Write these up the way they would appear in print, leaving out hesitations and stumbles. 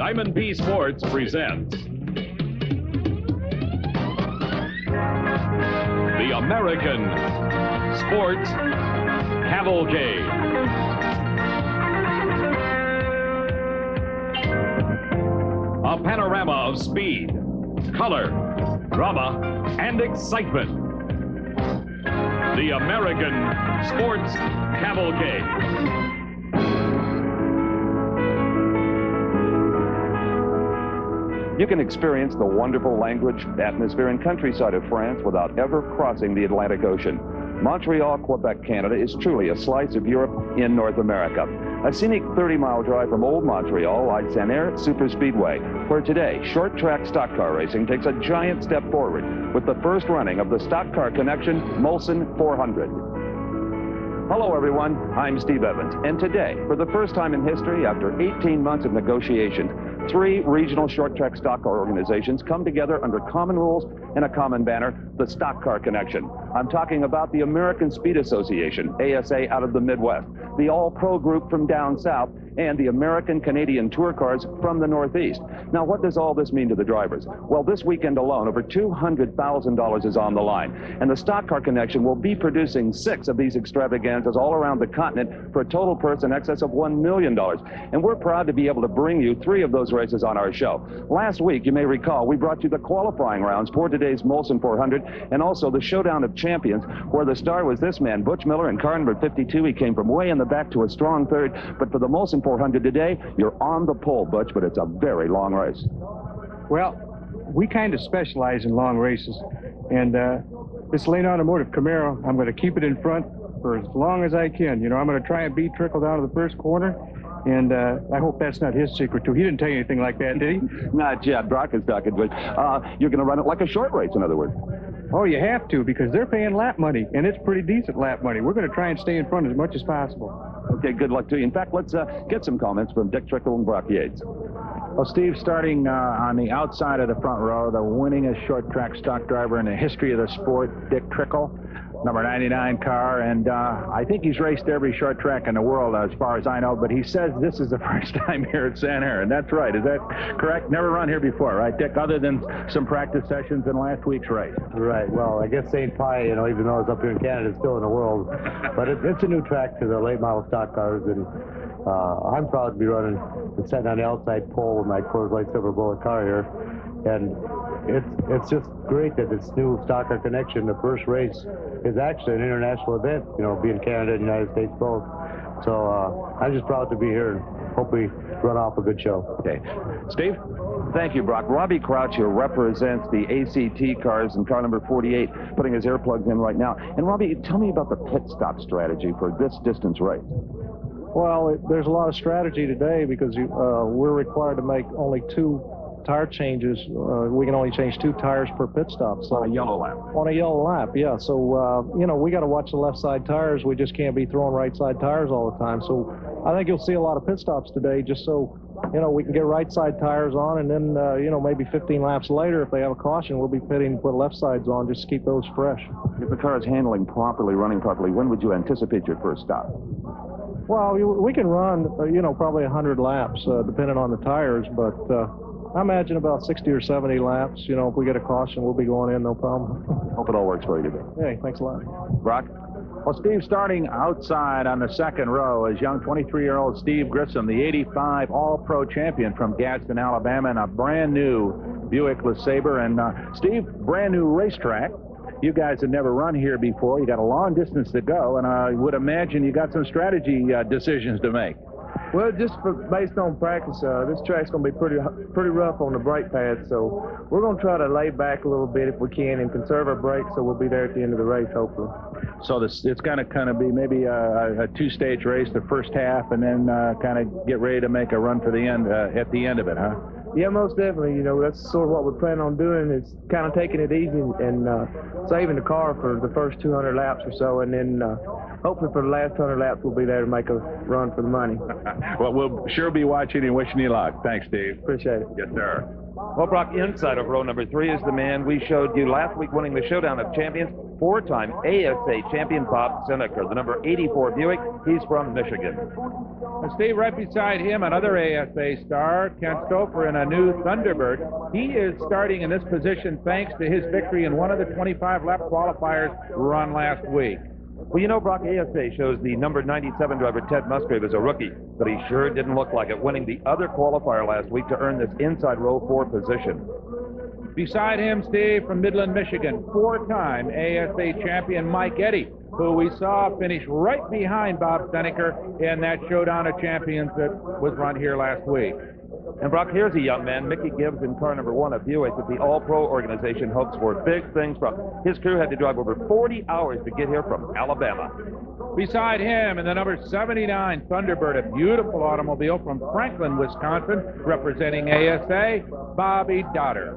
Diamond B Sports presents the American Sports Cavalcade. A panorama of speed, color, drama, and excitement. The American Sports Cavalcade. You can experience the wonderful language, atmosphere, and countryside of France without ever crossing the Atlantic Ocean. Montreal, Quebec, Canada is truly a slice of Europe in North America. A scenic 30-mile drive from Old Montreal lies Sanair Super Speedway, where today short-track stock car racing takes a giant step forward with the first running of the Stock Car Connection Molson 400. Hello everyone, I'm Steve Evans, and today, for the first time in history, after 18 months of negotiations, 3 regional short-track stock car organizations come together under common rules and a common banner, the Stock Car Connection. I'm talking about the American Speed Association, ASA, out of the Midwest, the All-Pro Group from down south, and the American Canadian Tour Cars from the Northeast. Now, what does all this mean to the drivers? Well, this weekend alone, over $200,000 is on the line, and the Stock Car Connection will be producing 6 of these extravaganzas all around the continent for a total purse in excess of $1 million. And we're proud to be able to bring you 3 of those races on our show. Last week, you may recall, we brought you the qualifying rounds for today's Molson 400 and also the Showdown of Champions, where the star was this man, Butch Miller, in car number 52. He came from way in the back to a strong third, but for the Molson 400 today, you're on the pole, Butch, but it's a very long race. Well, we kind of specialize in long races, and this Lane Automotive Camaro, I'm going to keep it in front for as long as I can. You know, I'm going to try and beat Trickle down to the first corner, and I hope that's not his secret, too. He didn't tell you anything like that, did he? Not yet. Brock is talking, but you're going to run it like a short race, in other words. Oh, you have to, because they're paying lap money, and it's pretty decent lap money. We're going to try and stay in front as much as possible. Okay, good luck to you. In fact, let's get some comments from Dick Trickle and Brock Yates. Well, Steve, starting on the outside of the front row, the winningest short-track stock driver in the history of the sport, Dick Trickle, number 99 car, and I think he's raced every short track in the world as far as I know, but he says this is the first time here at Sanair, and that's right. Is that correct? Never run here before, right, Dick, other than some practice sessions in last week's race? Right. Well, I guess St. Pie, you know, even though it's up here in Canada, it's still in the world, but it's a new track to the late model stock cars, and I'm proud to be running and sitting on the outside pole with my Coors Light Silver Bullet car here, and it's just great that this new Stock Car Connection, the first race, is actually an international event, you know, being Canada and the United States both. So I'm just proud to be here and hope we run off a good show. Okay. Steve? Thank you, Brock. Robbie Crouch here represents the ACT cars in car number 48, putting his earplugs in right now. And Robbie, tell me about the pit stop strategy for this distance race. Well, there's a lot of strategy today because we're required to make only 2 tire changes. We can only change 2 tires per pit stop. So on a yellow lap. On a yellow lap, yeah. So, you know, we got to watch the left side tires. We just can't be throwing right side tires all the time. So I think you'll see a lot of pit stops today just so, you know, we can get right side tires on, and then, you know, maybe 15 laps later, if they have a caution, we'll be pitting to put left sides on just to keep those fresh. If the car is handling properly, running properly, when would you anticipate your first stop? Well, we can run, you know, probably 100 laps, depending on the tires, but I imagine about 60 or 70 laps. You know, if we get a caution, we'll be going in, no problem. Hope it all works for you today. Hey, thanks a lot. Brock? Well, Steve, starting outside on the second row is young 23-year-old Steve Grissom, the 85 All-Pro champion from Gadsden, Alabama, and a brand-new Buick LeSabre. And, Steve, brand-new racetrack. You guys have never run here before. You got a long distance to go, and I would imagine you got some strategy decisions to make. Well, based on practice, this track's going to be pretty rough on the brake pads, so we're going to try to lay back a little bit if we can and conserve our brakes, so we'll be there at the end of the race, hopefully. So it's going to kind of be maybe a 2-stage race, the first half, and then kind of get ready to make a run for the end at the end of it, huh? Yeah, most definitely. You know, that's sort of what we're planning on doing, is kind of taking it easy and saving the car for the first 200 laps or so, and then hopefully for the last 100 laps we'll be there to make a run for the money. Well, we'll sure be watching and wishing you luck. Thanks, Steve. Appreciate it. Yes, sir. Well, Brock, inside of row number 3 is the man we showed you last week winning the Showdown of Champions, 4-time ASA champion Bob Seneca, the number 84 Buick. He's from Michigan. And Steve, right beside him, another ASA star, Ken Stouffer in a new Thunderbird. He is starting in this position thanks to his victory in one of the 25-lap qualifiers run last week. Well, you know, Brock, ASA shows the number 97 driver, Ted Musgrave, as a rookie, but he sure didn't look like it, winning the other qualifier last week to earn this inside row 4 position. Beside him, Steve, from Midland, Michigan, 4-time ASA champion Mike Eddy, who we saw finish right behind Bob Seneker in that showdown of champions that was run here last week. And Brock, here's a young man, Mickey Gibbs, in car number 1 of Buick, that the All-Pro organization hopes for big things from. His crew had to drive over 40 hours to get here from Alabama. Beside him, in the number 79 Thunderbird, a beautiful automobile from Franklin, Wisconsin, representing ASA, Bobby Dotter.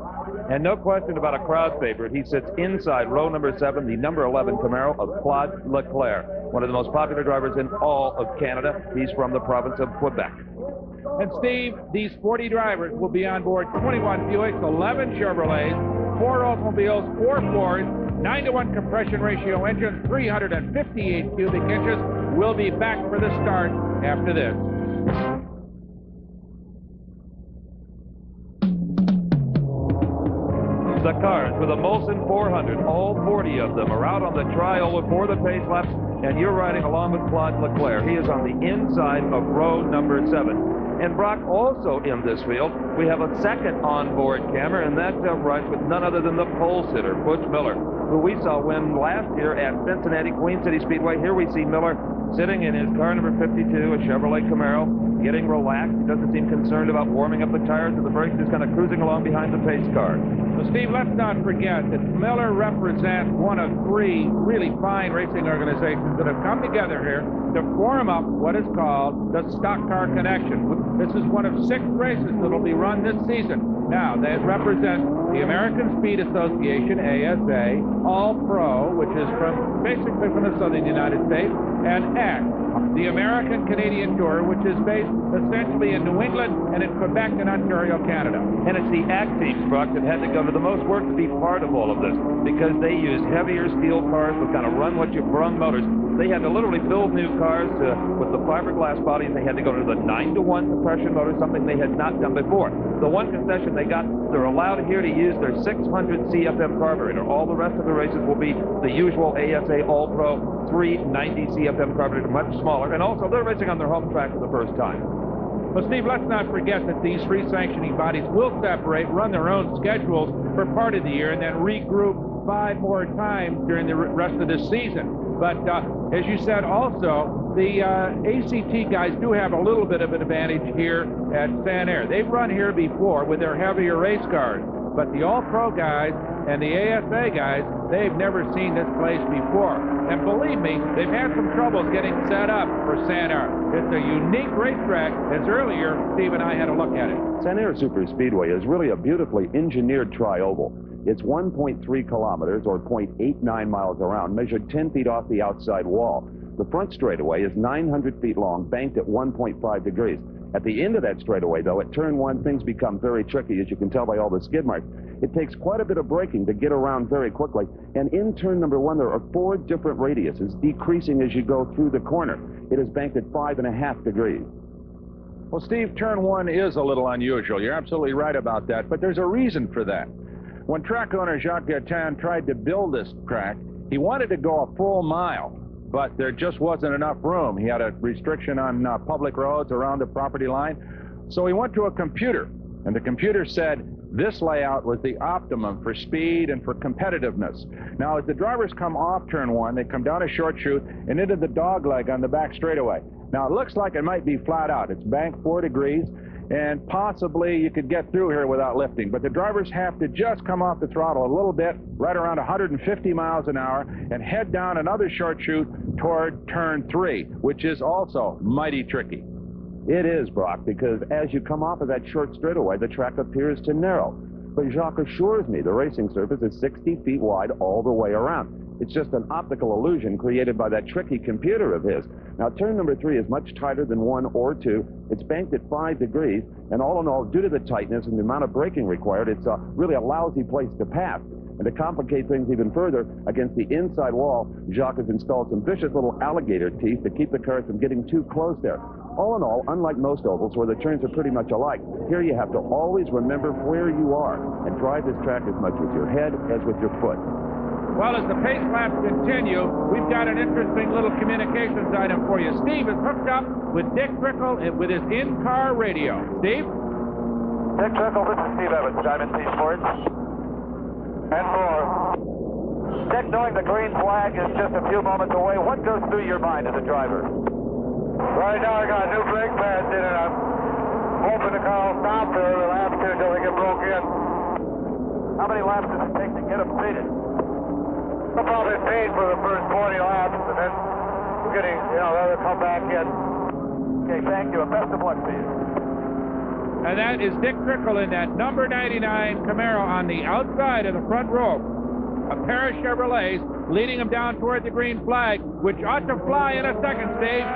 And no question about a crowd favorite, he sits inside row number 7, the number 11 Camaro of Claude Leclerc, one of the most popular drivers in all of Canada. He's from the province of Quebec. And Steve, these 40 drivers will be on board 21 Buicks, 11 Chevrolets, 4 automobiles, 4 Fords, 9-to-1 compression ratio engine, 358 cubic inches. We'll be back for the start after this. The cars with a Molson 400, all 40 of them are out on the trial for the pace laps, and you're riding along with Claude Leclerc. He is on the inside of row number 7. And Brock, also in this field, we have a second onboard camera, and that rides with none other than the pole sitter, Butch Miller, who we saw win last year at Cincinnati Queen City Speedway. Here we see Miller sitting in his car number 52, a Chevrolet Camaro, getting relaxed. He doesn't seem concerned about warming up the tires or the brakes. He's kind of cruising along behind the pace car. Well, Steve, let's not forget that Miller represents one of 3 really fine racing organizations that have come together here to form up what is called the Stock Car Connection. This is one of 6 races that will be run this season. Now, they represent the American Speed Association, ASA, All-Pro, which is basically from the southern United States, and ACT, the American Canadian Tour, which is based essentially in New England and in Quebec and Ontario, Canada. And it's the ACT teams, Brock, that had to go to the most work to be part of all of this, because they used heavier steel cars with kind of run-what-you-brung motors. They had to literally build new cars with the fiberglass bodies. They had to go to the 9-to-1 compression motor, something they had not done before. The one concession they got, they're allowed here to use their 600 CFM carburetor. All the rest of the races will be the usual ASA All-Pro 390 CFM carburetor, much smaller. And also, they're racing on their home track for the first time. Well, Steve, let's not forget that these 3 sanctioning bodies will separate, run their own schedules for part of the year, and then regroup 5 more times during the rest of this season. But as you said also, the ACT guys do have a little bit of an advantage here at Sanair. They've run here before with their heavier race cars, but the All-Pro guys and the ASA guys, they've never seen this place before. And believe me, they've had some troubles getting set up for Sanair. It's a unique racetrack, as earlier Steve and I had a look at it. Sanair Super Speedway is really a beautifully engineered tri-oval. It's 1.3 kilometers, or 0.89 miles around, measured 10 feet off the outside wall. The front straightaway is 900 feet long, banked at 1.5 degrees. At the end of that straightaway, though, at turn 1, things become very tricky, as you can tell by all the skid marks. It takes quite a bit of braking to get around very quickly. And in turn number 1, there are 4 different radiuses, decreasing as you go through the corner. It is banked at 5.5 degrees. Well, Steve, turn 1 is a little unusual. You're absolutely right about that, but there's a reason for that. When track owner Jacques Gaetan tried to build this track, he wanted to go a full mile, but there just wasn't enough room. He had a restriction on public roads around the property line. So he went to a computer, and the computer said this layout was the optimum for speed and for competitiveness. Now, as the drivers come off turn 1, they come down a short chute and into the dogleg on the back straightaway. Now, it looks like it might be flat out. It's banked 4 degrees, and possibly you could get through here without lifting. But the drivers have to just come off the throttle a little bit, right around 150 miles an hour, and head down another short chute toward turn 3, which is also mighty tricky. It is, Brock, because as you come off of that short straightaway, the track appears to narrow. But Jacques assures me the racing surface is 60 feet wide all the way around. It's just an optical illusion created by that tricky computer of his. Now, turn number 3 is much tighter than 1 or 2. It's banked at 5 degrees, and all in all, due to the tightness and the amount of braking required, it's really a lousy place to pass. And to complicate things even further, against the inside wall, Jacques has installed some vicious little alligator teeth to keep the cars from getting too close there. All in all, unlike most ovals where the turns are pretty much alike, here you have to always remember where you are and drive this track as much with your head as with your foot. Well, as the pace laps continue, we've got an interesting little communications item for you. Steve is hooked up with Dick Trickle with his in-car radio. Steve? Dick Trickle, this is Steve Evans, Diamond P Sports. And more. Dick, knowing the green flag is just a few moments away, what goes through your mind as a driver? Right now, I got new brake pads in, and I'm hoping the car will stop for the laps here until they get broke in. How many laps does it take to get them fitted? I'll probably paid for the first 20 laps, and then we're getting, they'll come back in. Okay, thank you, and best of luck to you. And that is Dick Trickle in that number 99 Camaro on the outside of the front row. A pair of Chevrolets leading him down toward the green flag, which ought to fly in a second stage.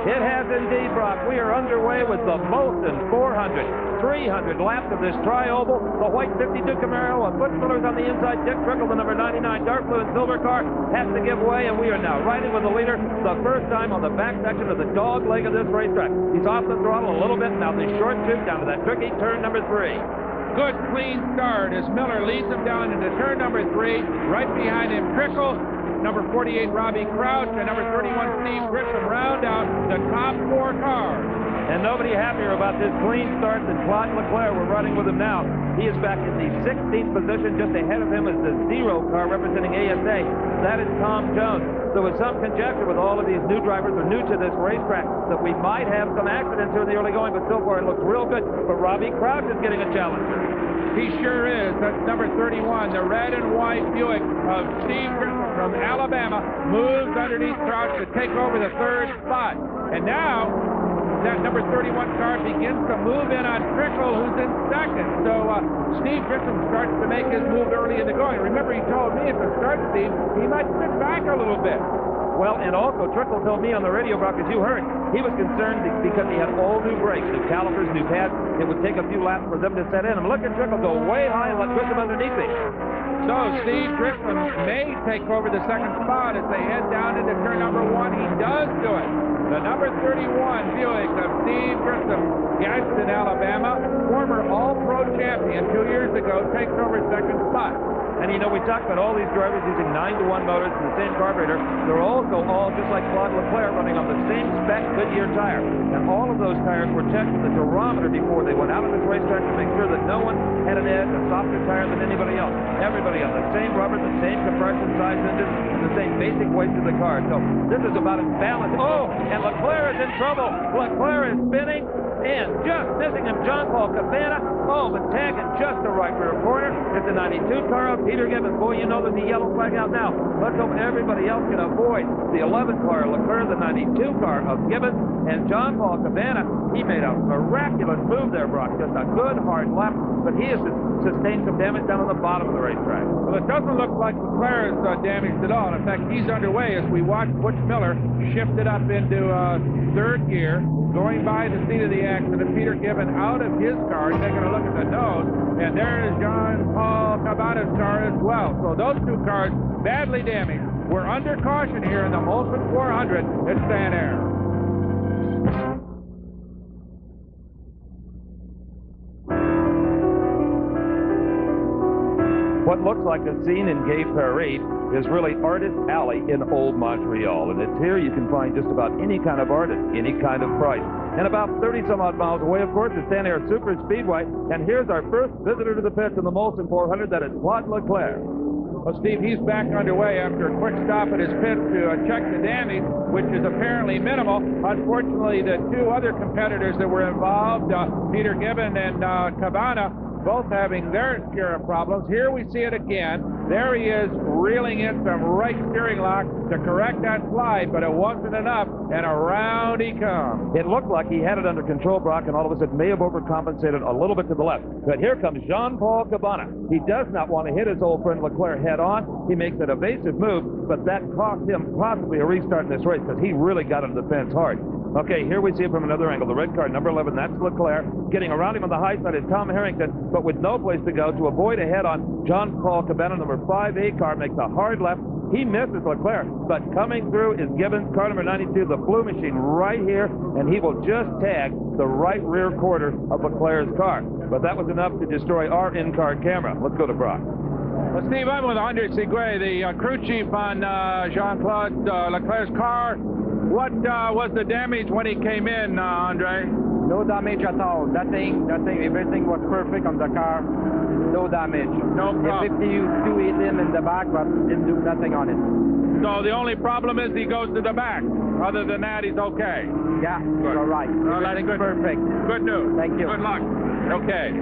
It has indeed, Brock. We are underway with the Molson 300 laps of this tri-oval. The white 52 Camaro, a foot fillers on the inside. Dick Trickle, the number 99 dark blue and silver car, has to give way, and we are now riding with the leader the first time on the back section of the dog leg of this racetrack. He's off the throttle a little bit now. The short chute down to that tricky turn number 3. Good clean start as Miller leads him down into turn number 3. Right behind him, Trickle, number 48 Robbie Crouch, and number 31 Steve Grissom round out the top 4 cars. And nobody happier about this clean start than Claude Leclerc. We're running with him now. He is back in the 16th position. Just ahead of him is the 0 car representing ASA. That is Tom Jones. There was some conjecture with all of these new drivers who are new to this racetrack that we might have some accidents here in the early going, but so far it looks real good. But Robbie Crouch is getting a challenger. He sure is. That's number 31, the red and white Buick of Steve Grissom from Alabama, moves underneath Crouch to take over the 3rd spot. And now that number 31 car begins to move in on Trickle, who's in 2nd. So Steve Grissom starts to make his move early in the going. Remember, he told me at the start, Steve, he might sit back a little bit. Well, and also Trickle told me on the radio, Brock, as you heard, he was concerned because he had all new brakes, new calipers, new pads. It would take a few laps for them to set in. And look at Trickle go way high and let Grissom underneath him. So Steve Grissom may take over the 2nd spot as they head down into turn number 1. He does do it. The number 31 Buick of Steve Grissom, Gadsden, Alabama, former All-Pro champion 2 years ago, takes over 2nd spot. And we talked about all these drivers using 9-to-1 motors and the same carburetor. They're also all, just like Claude Leclerc, running on the same spec Goodyear tire. And all of those tires were checked with the durometer before they went out on this racetrack to make sure that no one had an edge, a softer tire than anybody else. Everybody on the same rubber, the same compression size engine, the same basic weight to the car. So this is about as balanced. Oh, and Leclerc is in trouble. Leclerc is spinning and just missing him. John Paul Cabana, but tagging just the right rear corner. It's the 92 car of Peter Gibbons. Boy, you know there's a yellow flag out now. Let's hope everybody else can avoid the 11 car Leclerc, the 92 car of Gibbons, and John Paul Cabana. He made a miraculous move there, Brock. Just a good hard lap, but he has sustained some damage down on the bottom of the racetrack. Well, it doesn't look like Leclerc is damaged at all. In fact, he's underway as we watch Butch Miller shifted up into 3rd gear, going by the scene of the accident. Peter Gibbons out of his car, taking a look at the nose, and there is John Paul Cabana's car as well. So those 2 cars badly damaged. We're under caution here in the Molson 400 at Sanair. What looks like a scene in Gay Paris is really Artist Alley in Old Montreal. And it's here you can find just about any kind of art at any kind of price. And about 30-some-odd miles away, of course, is Sanair Super Speedway. And here's our first visitor to the pits in the Molson 400. That is Claude Leclerc. Well, Steve, he's back underway after a quick stop at his pit to check the damage, which is apparently minimal. Unfortunately, the 2 other competitors that were involved, Peter Gibbons and Cabana, both having their share of problems. Here we see it again. There he is, reeling in some right steering lock to correct that slide, but it wasn't enough, and around he comes. It looked like he had it under control, Brock, and all of a sudden may have overcompensated a little bit to the left. But here comes Jean-Paul Cabana. He does not want to hit his old friend Leclerc head on. He makes an evasive move, but that cost him possibly a restart in this race because he really got into the fence hard. Okay, here we see it from another angle. The red car, number 11, that's Leclerc. Getting around him on the high side is Tom Harrington, but with no place to go to avoid a head-on, John Paul Cabana, number 5A car, makes a hard left, He misses Leclerc, but coming through is Gibbons, car number 92, the blue machine right here, and he will just tag the right rear quarter of Leclerc's car. But that was enough to destroy our in-car camera. Let's go to Brock. Well, Steve, I'm with Andre Seguin, the crew chief on Jean-Claude Leclerc's car. What was the damage when he came in, Andre? No damage at all. Nothing. Everything was perfect on the car. No damage. No problem. The 52 hit him in the back, but didn't do nothing on it. So the only problem is he goes to the back. Other than that, he's okay. Yeah, Good. all right. Everything's Good. perfect. Good news. Thank you. Good luck. Okay.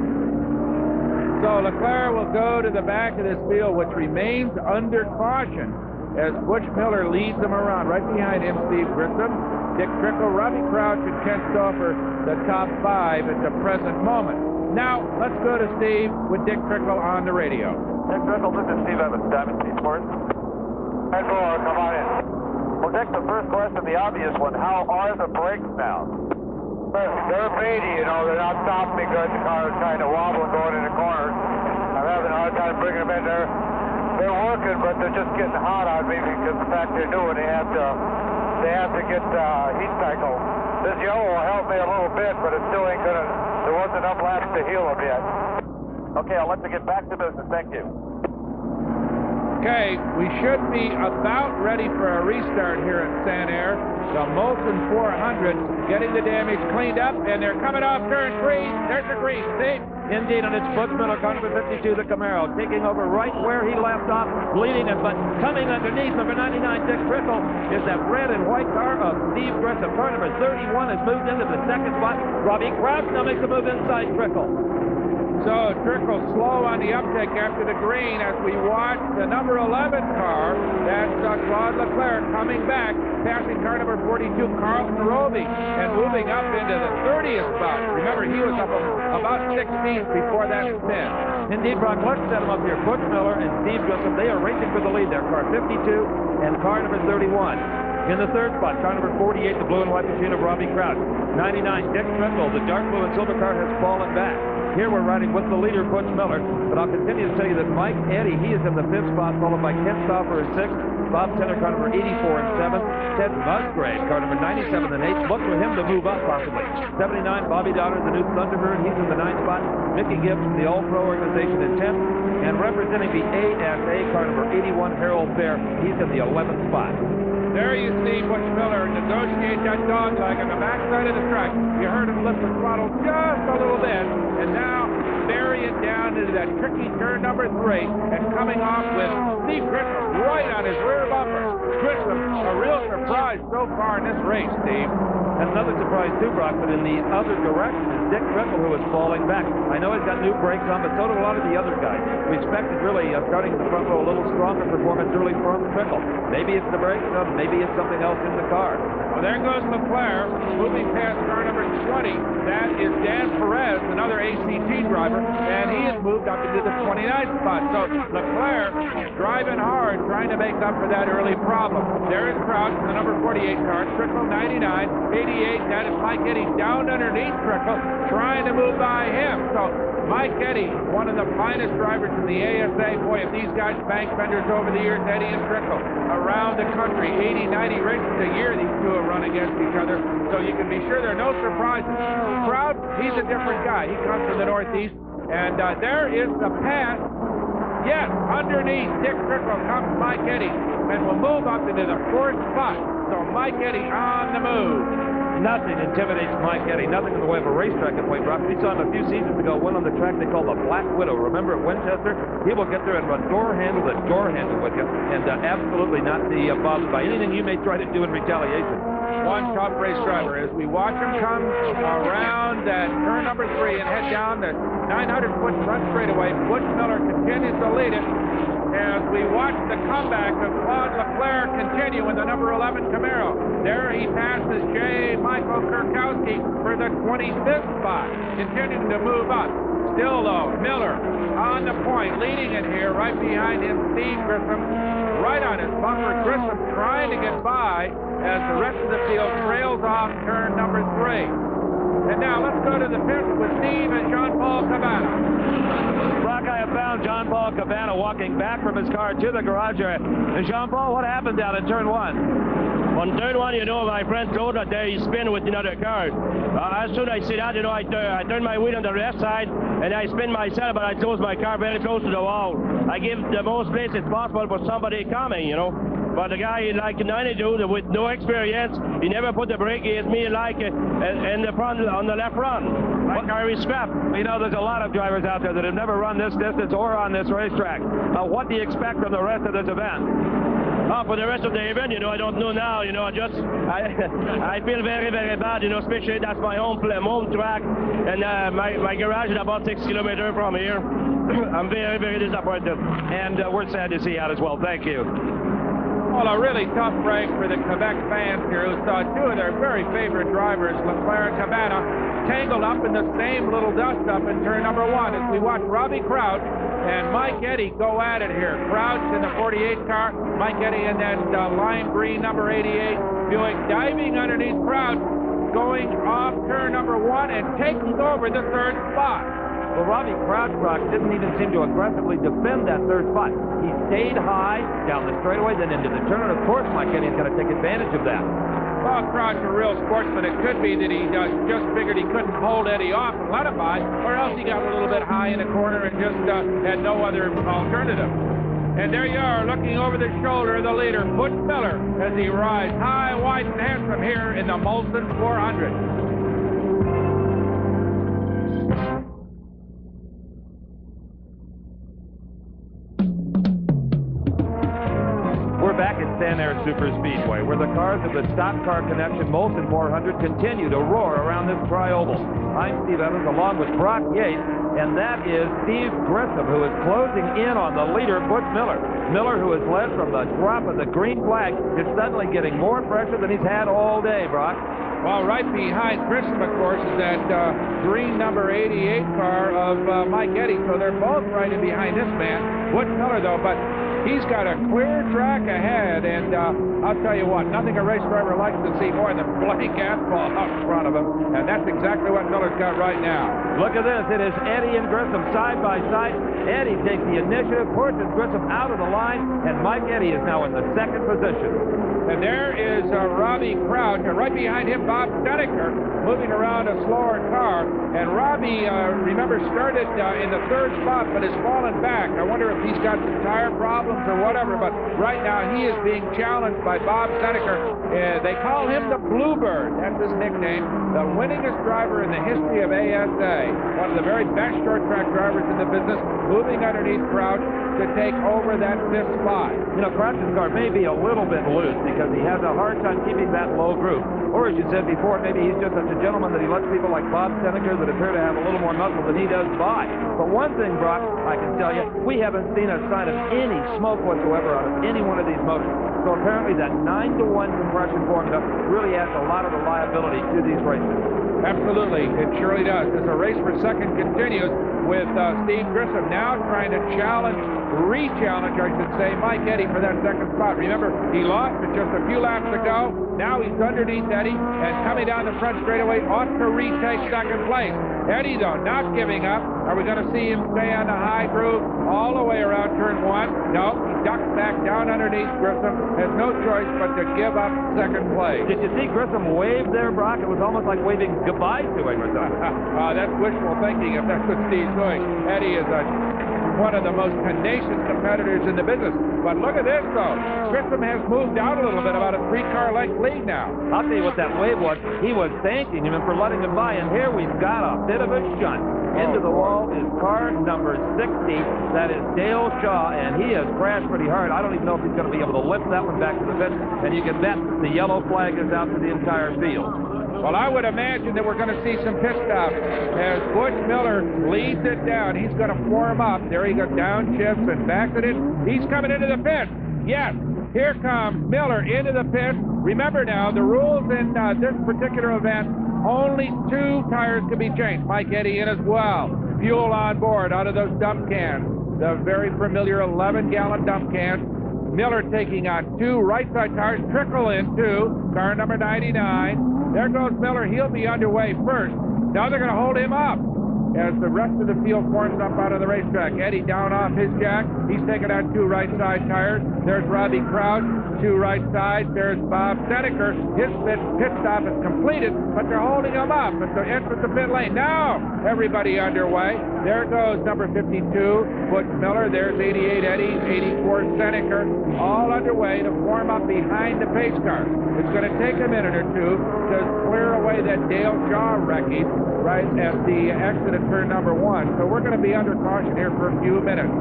So Leclerc will go to the back of this field, which remains under caution as Butch Miller leads them around. Right behind him, Steve Grissom, Dick Trickle, Robbie Crouch, and Ken Stauffer, the top 5 at the present moment. Now, let's go to Steve with Dick Trickle on the radio. Dick Trickle, this is Steve Evans, Diamond Speed Sports. And four, come on in. Well, Dick, the first question, the obvious one, how are the brakes now? They're beady, they're not stopping me because the car is kind of wobbling going in the corners. I'm having a hard time bringing them in there. They're working, but they're just getting hot on me because the fact they're new and they have to get heat cycle. This yellow will help me a little bit, but it still ain't gonna, there wasn't enough laps to heal them yet. Okay, I'll let you get back to business. Thank you. Okay, we should be about ready for a restart here at Sanair. The Molson 400 getting the damage cleaned up, and they're coming off turn 3. There's the green, see? Indeed, and it's Butch Miller, car number 52, the Camaro, taking over right where he left off, leading it, but coming underneath number 99, Dick Trickle, is that red and white car of Steve Grissom. Car number 31 has moved into the second spot. Robbie Crouch now makes a move inside Trickle. So Trickle slow on the uptick after the green as we watch the number 11 car. That's Claude Leclerc coming back, passing car number 42, Carlton Roby, and moving up into the 30th spot. Remember, he was up about 16th before that spin. Indeed, Brock, let's set him up here. Butch Miller and Steve Grissom, they are racing for the lead there. Car 52 and car number 31. In the third spot, car number 48, the blue and white machine of Robbie Crouch. 99, Dick Trickle, the dark blue and silver car has fallen back. Here we're riding with the leader, Butch Miller, but I'll continue to tell you that Mike Eddy, he is in the 5th spot, followed by Ken Stauffer in 6th, Bob Tenner, car number 84 in 7th, Ted Musgrave, car number 97 in 8th. Look for him to move up possibly. 79, Bobby Donner, the new Thunderbird, he's in the 9th spot. Mickey Gibbs from the All-Pro organization in 10th, and representing the ASA, car number 81, Harold Fair, he's in the 11th spot. There you see Butch Miller negotiate that dog leg on the backside of the track. You heard him lift the throttle just a little bit, and now burying down into that tricky turn number 3, and coming off with Steve Grissom right on his rear bumper. Grissom, a real surprise so far in this race, Steve. And another surprise too, Brock, but in the other direction is Dick Trickle, who is falling back. I know he's got new brakes on, but so do a lot of the other guys. We expected really, starting in the front row, a little stronger performance early from Trickle. Maybe it's the brakes, maybe it's something else in the car. Well, there goes Leclerc, moving past car number 20. That is Dan Perez, another ACT driver, and he has moved up into the 29th spot. So Leclerc driving hard, trying to make up for that early problem. There is Crouch, the number 48 car, Trickle 99, 88, that is Mike Eddy down underneath Trickle, trying to move by him. So Mike Eddy, one of the finest drivers in the ASA. Boy, if these guys bank fenders over the years, Eddy and Trickle, around the country, 80, 90 races a year, these two have run against each other. So you can be sure there are no surprises. Crouch, he's a different guy. He comes from the Northeast. And there is the pass. Yes, underneath Dick Trickle comes Mike Eddy, and will move up into the 4th spot. So Mike Eddy on the move. Nothing intimidates Mike Eddy. Nothing in the way of a racetrack at Point Rock. We saw him a few seasons ago win on the track they call the Black Widow. Remember at Winchester? He will get there and run door handle to door handle with you, and absolutely not be bothered by anything you may try to do in retaliation. One top race driver. As we watch him come around turn number 3 and head down the 900-foot front straightaway, Butch Miller continues to lead it. As we watch the comeback of Claude Leclerc continue in the number 11 Camaro. There he passes J. Michael Kurkowski for the 25th spot, continuing to move up. Still, though, Miller on the point, leading it here, right behind him, Steve Grissom, right on his bumper. Grissom trying to get by as the rest of the field trails off turn number 3. And now let's go to the pits with Steve and Jean-Paul Cabana. Brock, I have found found Jean-Paul Cabana walking back from his car to the garage area. And Jean-Paul, what happened down in turn 1? On turn 1, you know, my friend told that there he spin with another car. As soon as I see that, you know, I turn my wheel on the left side, and I spin myself, but I close my car very close to the wall. I give the most place it's possible for somebody coming, you know. But the guy, like 92, with no experience, he never put the brake. He hit me like in the front, on the left run. My car is scrapped. You know, there's a lot of drivers out there that have never run this distance or on this racetrack. What do you expect from the rest of this event? For the rest of the event, you know, I don't know now. You know, I feel very, very bad. You know, especially that's my home track, and my garage is about 6 kilometers from here. I'm very, very disappointed. And we're sad to see you out as well. Thank you. Well, a really tough break for the Quebec fans here who saw two of their very favorite drivers, Leclerc and Cabana, tangled up in the same little dust-up in turn number 1 as we watch Robbie Crouch and Mike Eddy go at it here. Crouch in the 48 car, Mike Eddy in that lime green number 88 Buick, diving underneath Crouch, going off turn number 1 and taking over the third spot. Well, Robbie Crouch, Brock, didn't even seem to aggressively defend that third spot. He stayed high down the straightaway, then into the turn, and of course Mike Eddy's going to take advantage of that. Well, Crouch, a real sportsman. It could be that he just figured he couldn't hold Eddy off and let him by, or else he got a little bit high in the corner and just had no other alternative. And there you are, looking over the shoulder of the leader, Butch Miller, as he rides high, wide, and handsome here in the Molson 400. Back at Sanair Super Speedway, where the cars of the Stock Car Connection Molson 400 continue to roar around this tri-oval. I'm Steve Evans, along with Brock Yates, and that is Steve Grissom, who is closing in on the leader, Butch Miller. Miller, who has led from the drop of the green flag, is suddenly getting more pressure than he's had all day, Brock. Well, right behind Grissom, of course, is that green number 88 car of Mike Eddy, so they're both right in behind this man. Butch Miller, though, but he's got a clear track ahead, and I'll tell you what, nothing a race driver likes to see more than blank asphalt out in front of him, and that's exactly what Miller's got right now. Look at this. It is Eddy and Grissom side by side. Eddy takes the initiative, pushes Grissom out of the line, and Mike Eddy is now in the second position. And there is Robbie Crouch, and right behind him, Bob Snedeker, moving around a slower car. And Robbie, remember, started in the third spot, but has fallen back. I wonder if he's got some tire problems or whatever, but right now he is being challenged by Bob Snedeker. They call him the Bluebird. That's his nickname. The winningest driver in the history of ASA. One of the very best short track drivers in the business, moving underneath Crouch to take over that fifth spot. You know, Crouch's car may be a little bit loose because he has a hard time keeping that low groove. Or, as you said before, maybe he's just such a gentleman that he lets people like Bob Snedeker that appear to have a little more muscle than he does by. But one thing, Brock, I can tell you, we haven't seen a sign of any smoke whatsoever out of any one of these motors. So apparently that 9-to-1 compression formula really adds a lot of reliability to these races. Absolutely, it surely does. As the race for second continues with Steve Grissom now trying to re-challenge, I should say, Mike Eddy for that second spot. Remember, he lost it just a few laps ago. Now he's underneath Eddy and coming down the front straightaway, ought to retake second place. Eddy, though, not giving up. Are we going to see him stay on the high groove all the way around turn 1? No, he ducks back down underneath Grissom. Has no choice but to give up second place. Did you see Grissom wave there, Brock? It was almost like waving goodbye to him or something. That's wishful thinking if that's what Steve's doing. Eddy is one of the most tenacious competitors in the business. But look at this, though. Grissom has moved out a little bit, about a 3-car length lead now. I'll tell you what that wave was. He was thanking him for letting him by, and here we've got a bit of a shunt. Into the wall is car number 60. That is Dale Shaw, and he has crashed pretty hard. I don't even know if he's going to be able to lift that one back to the pit, and you can bet the yellow flag is out to the entire field. Well, I would imagine that we're going to see some pit stops as Butch Miller leads it down. He's going to form up. There he goes, down shifts and back to it. He's coming into the pit. Yes, here comes Miller into the pit. Remember now, the rules in this particular event, only 2 tires can be changed. Mike Eddy in as well. Fuel on board out of those dump cans. The very familiar 11-gallon dump cans. Miller taking on 2 right-side tires. Trickle in 2. Car number 99. There goes Miller. He'll be underway first. Now they're going to hold him up. as the rest of the field forms up out of the racetrack. Eddie down off his jack. He's taking out 2 right side tires. There's Robbie Crouch, 2 right sides. There's Bob Seneker. His pit stop is completed, but they're holding him up at the entrance of pit lane. Now everybody underway. There goes number 52, Butch Miller. There's 88 Eddie, 84 Seneker, all underway to form up behind the pace car. It's going to take a minute or two to clear away that Dale Shaw wreckage right at the exit of turn number 1. So we're going to be under caution here for a few minutes.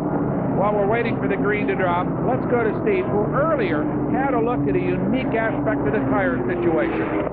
While we're waiting for the green to drop, let's go to Steve, who earlier had a look at a unique aspect of the tire situation.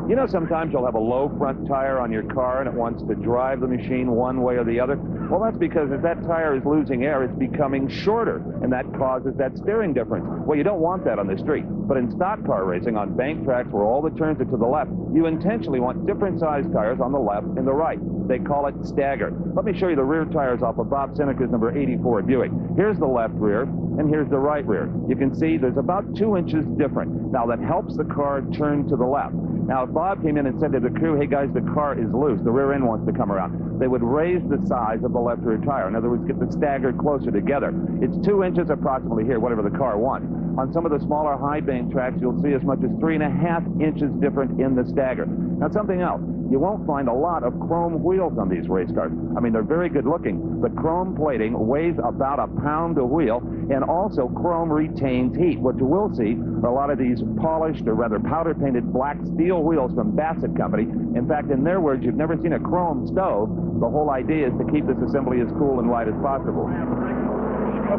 You know, sometimes you'll have a low front tire on your car and it wants to drive the machine one way or the other. Well, that's because as that tire is losing air, it's becoming shorter, and that causes that steering difference. Well, you don't want that on the street. But in stock car racing, on bank tracks where all the turns are to the left, you intentionally want different size tires on the left and the right. They call it stagger. Let me show you the rear tires off of Bob Seneker's number 84 Buick. Here's the left rear, and here's the right rear. You can see there's about 2 inches different. Now, that helps the car turn to the left. Now, if Bob came in and said to the crew, hey, guys, the car is loose, the rear end wants to come around, they would raise the size of the left rear tire. In other words, get the stagger closer together. It's 2 inches approximately here, whatever the car wants. On some of the smaller high bank tracks, you'll see as much as 3.5 inches different in the stagger. Now, something else. You won't find a lot of chrome wheels on these race cars. I mean, they're very good looking, but chrome plating weighs about a pound a wheel, and also chrome retains heat. What you will see are a lot of these polished, or rather powder-painted black steel wheels from Bassett Company. In fact, in their words, you've never seen a chrome stove. The whole idea is to keep this assembly as cool and light as possible.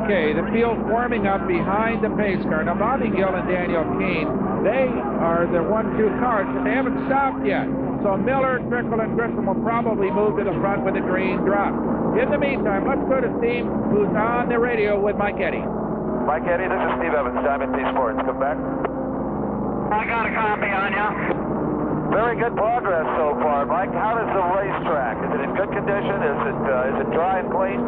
Okay, the field forming up behind the pace car. Now, Bobby Gill and Daniel Keene, they are the 1-2 cars, but they haven't stopped yet. So Miller, Trickle, and Grissom will probably move to the front when the green drops. In the meantime, let's go to Steve, who's on the radio with Mike Eddy. Mike Eddy, this is Steve Evans, Diamond P Sports. Come back. I got a copy on you. Very good progress so far, Mike. How is the racetrack? Is it in good condition? Is it dry and clean?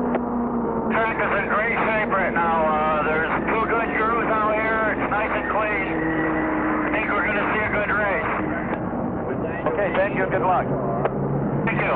Track is in great shape right now. There's 2 good grooves out here. It's nice and clean. I think we're going to see a good race. Okay, thank you and good luck. Thank you.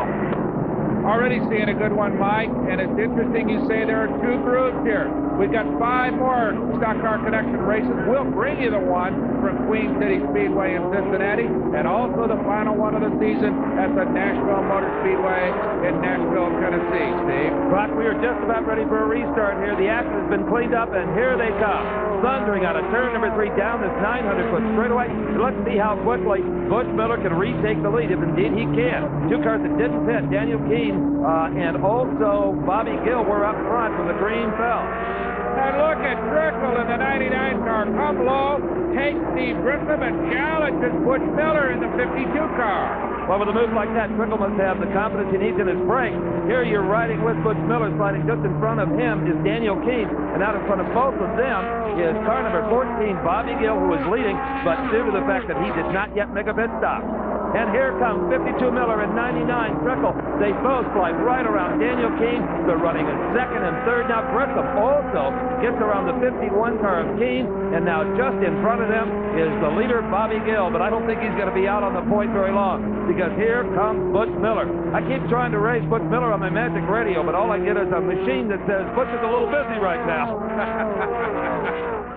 Already seeing a good one, Mike, and it's interesting you say there are 2 grooves here. We've got 5 more Stock Car Connection races. We'll bring you the one from Queen City Speedway in Cincinnati, and also the final one of the season at the Nashville Motor Speedway in Nashville, Tennessee. Steve? Brock, we are just about ready for a restart here. The action has been cleaned up, and here they come. Thundering out of turn number 3 down this 900-foot straightaway. So let's see how quickly Butch Miller can retake the lead, if indeed he can. 2 cars that didn't pit, Daniel Keene and also Bobby Gill were up front when the green fell. And look at Trickle in the 99 car come low, takes Steve Grissom and challenges Butch Miller in the 52 car. Well, with a move like that, Trickle must have the confidence he needs in his brake. Here you're riding with Butch Miller, sliding just in front of him is Daniel Keene, and out in front of both of them is car number 14, Bobby Gill, who is leading, but due to the fact that he did not yet make a pit stop. And here comes 52 Miller and 99 Trickle. They both fly right around Daniel Keene. They're running in second and third. Now Grissom also gets around the 51 car of Keene, and now just in front of them is the leader, Bobby Gill. But I don't think he's going to be out on the point very long, because here comes Butch Miller. I keep trying to raise Butch Miller on my magic radio, but all I get is a machine that says Butch is a little busy right now.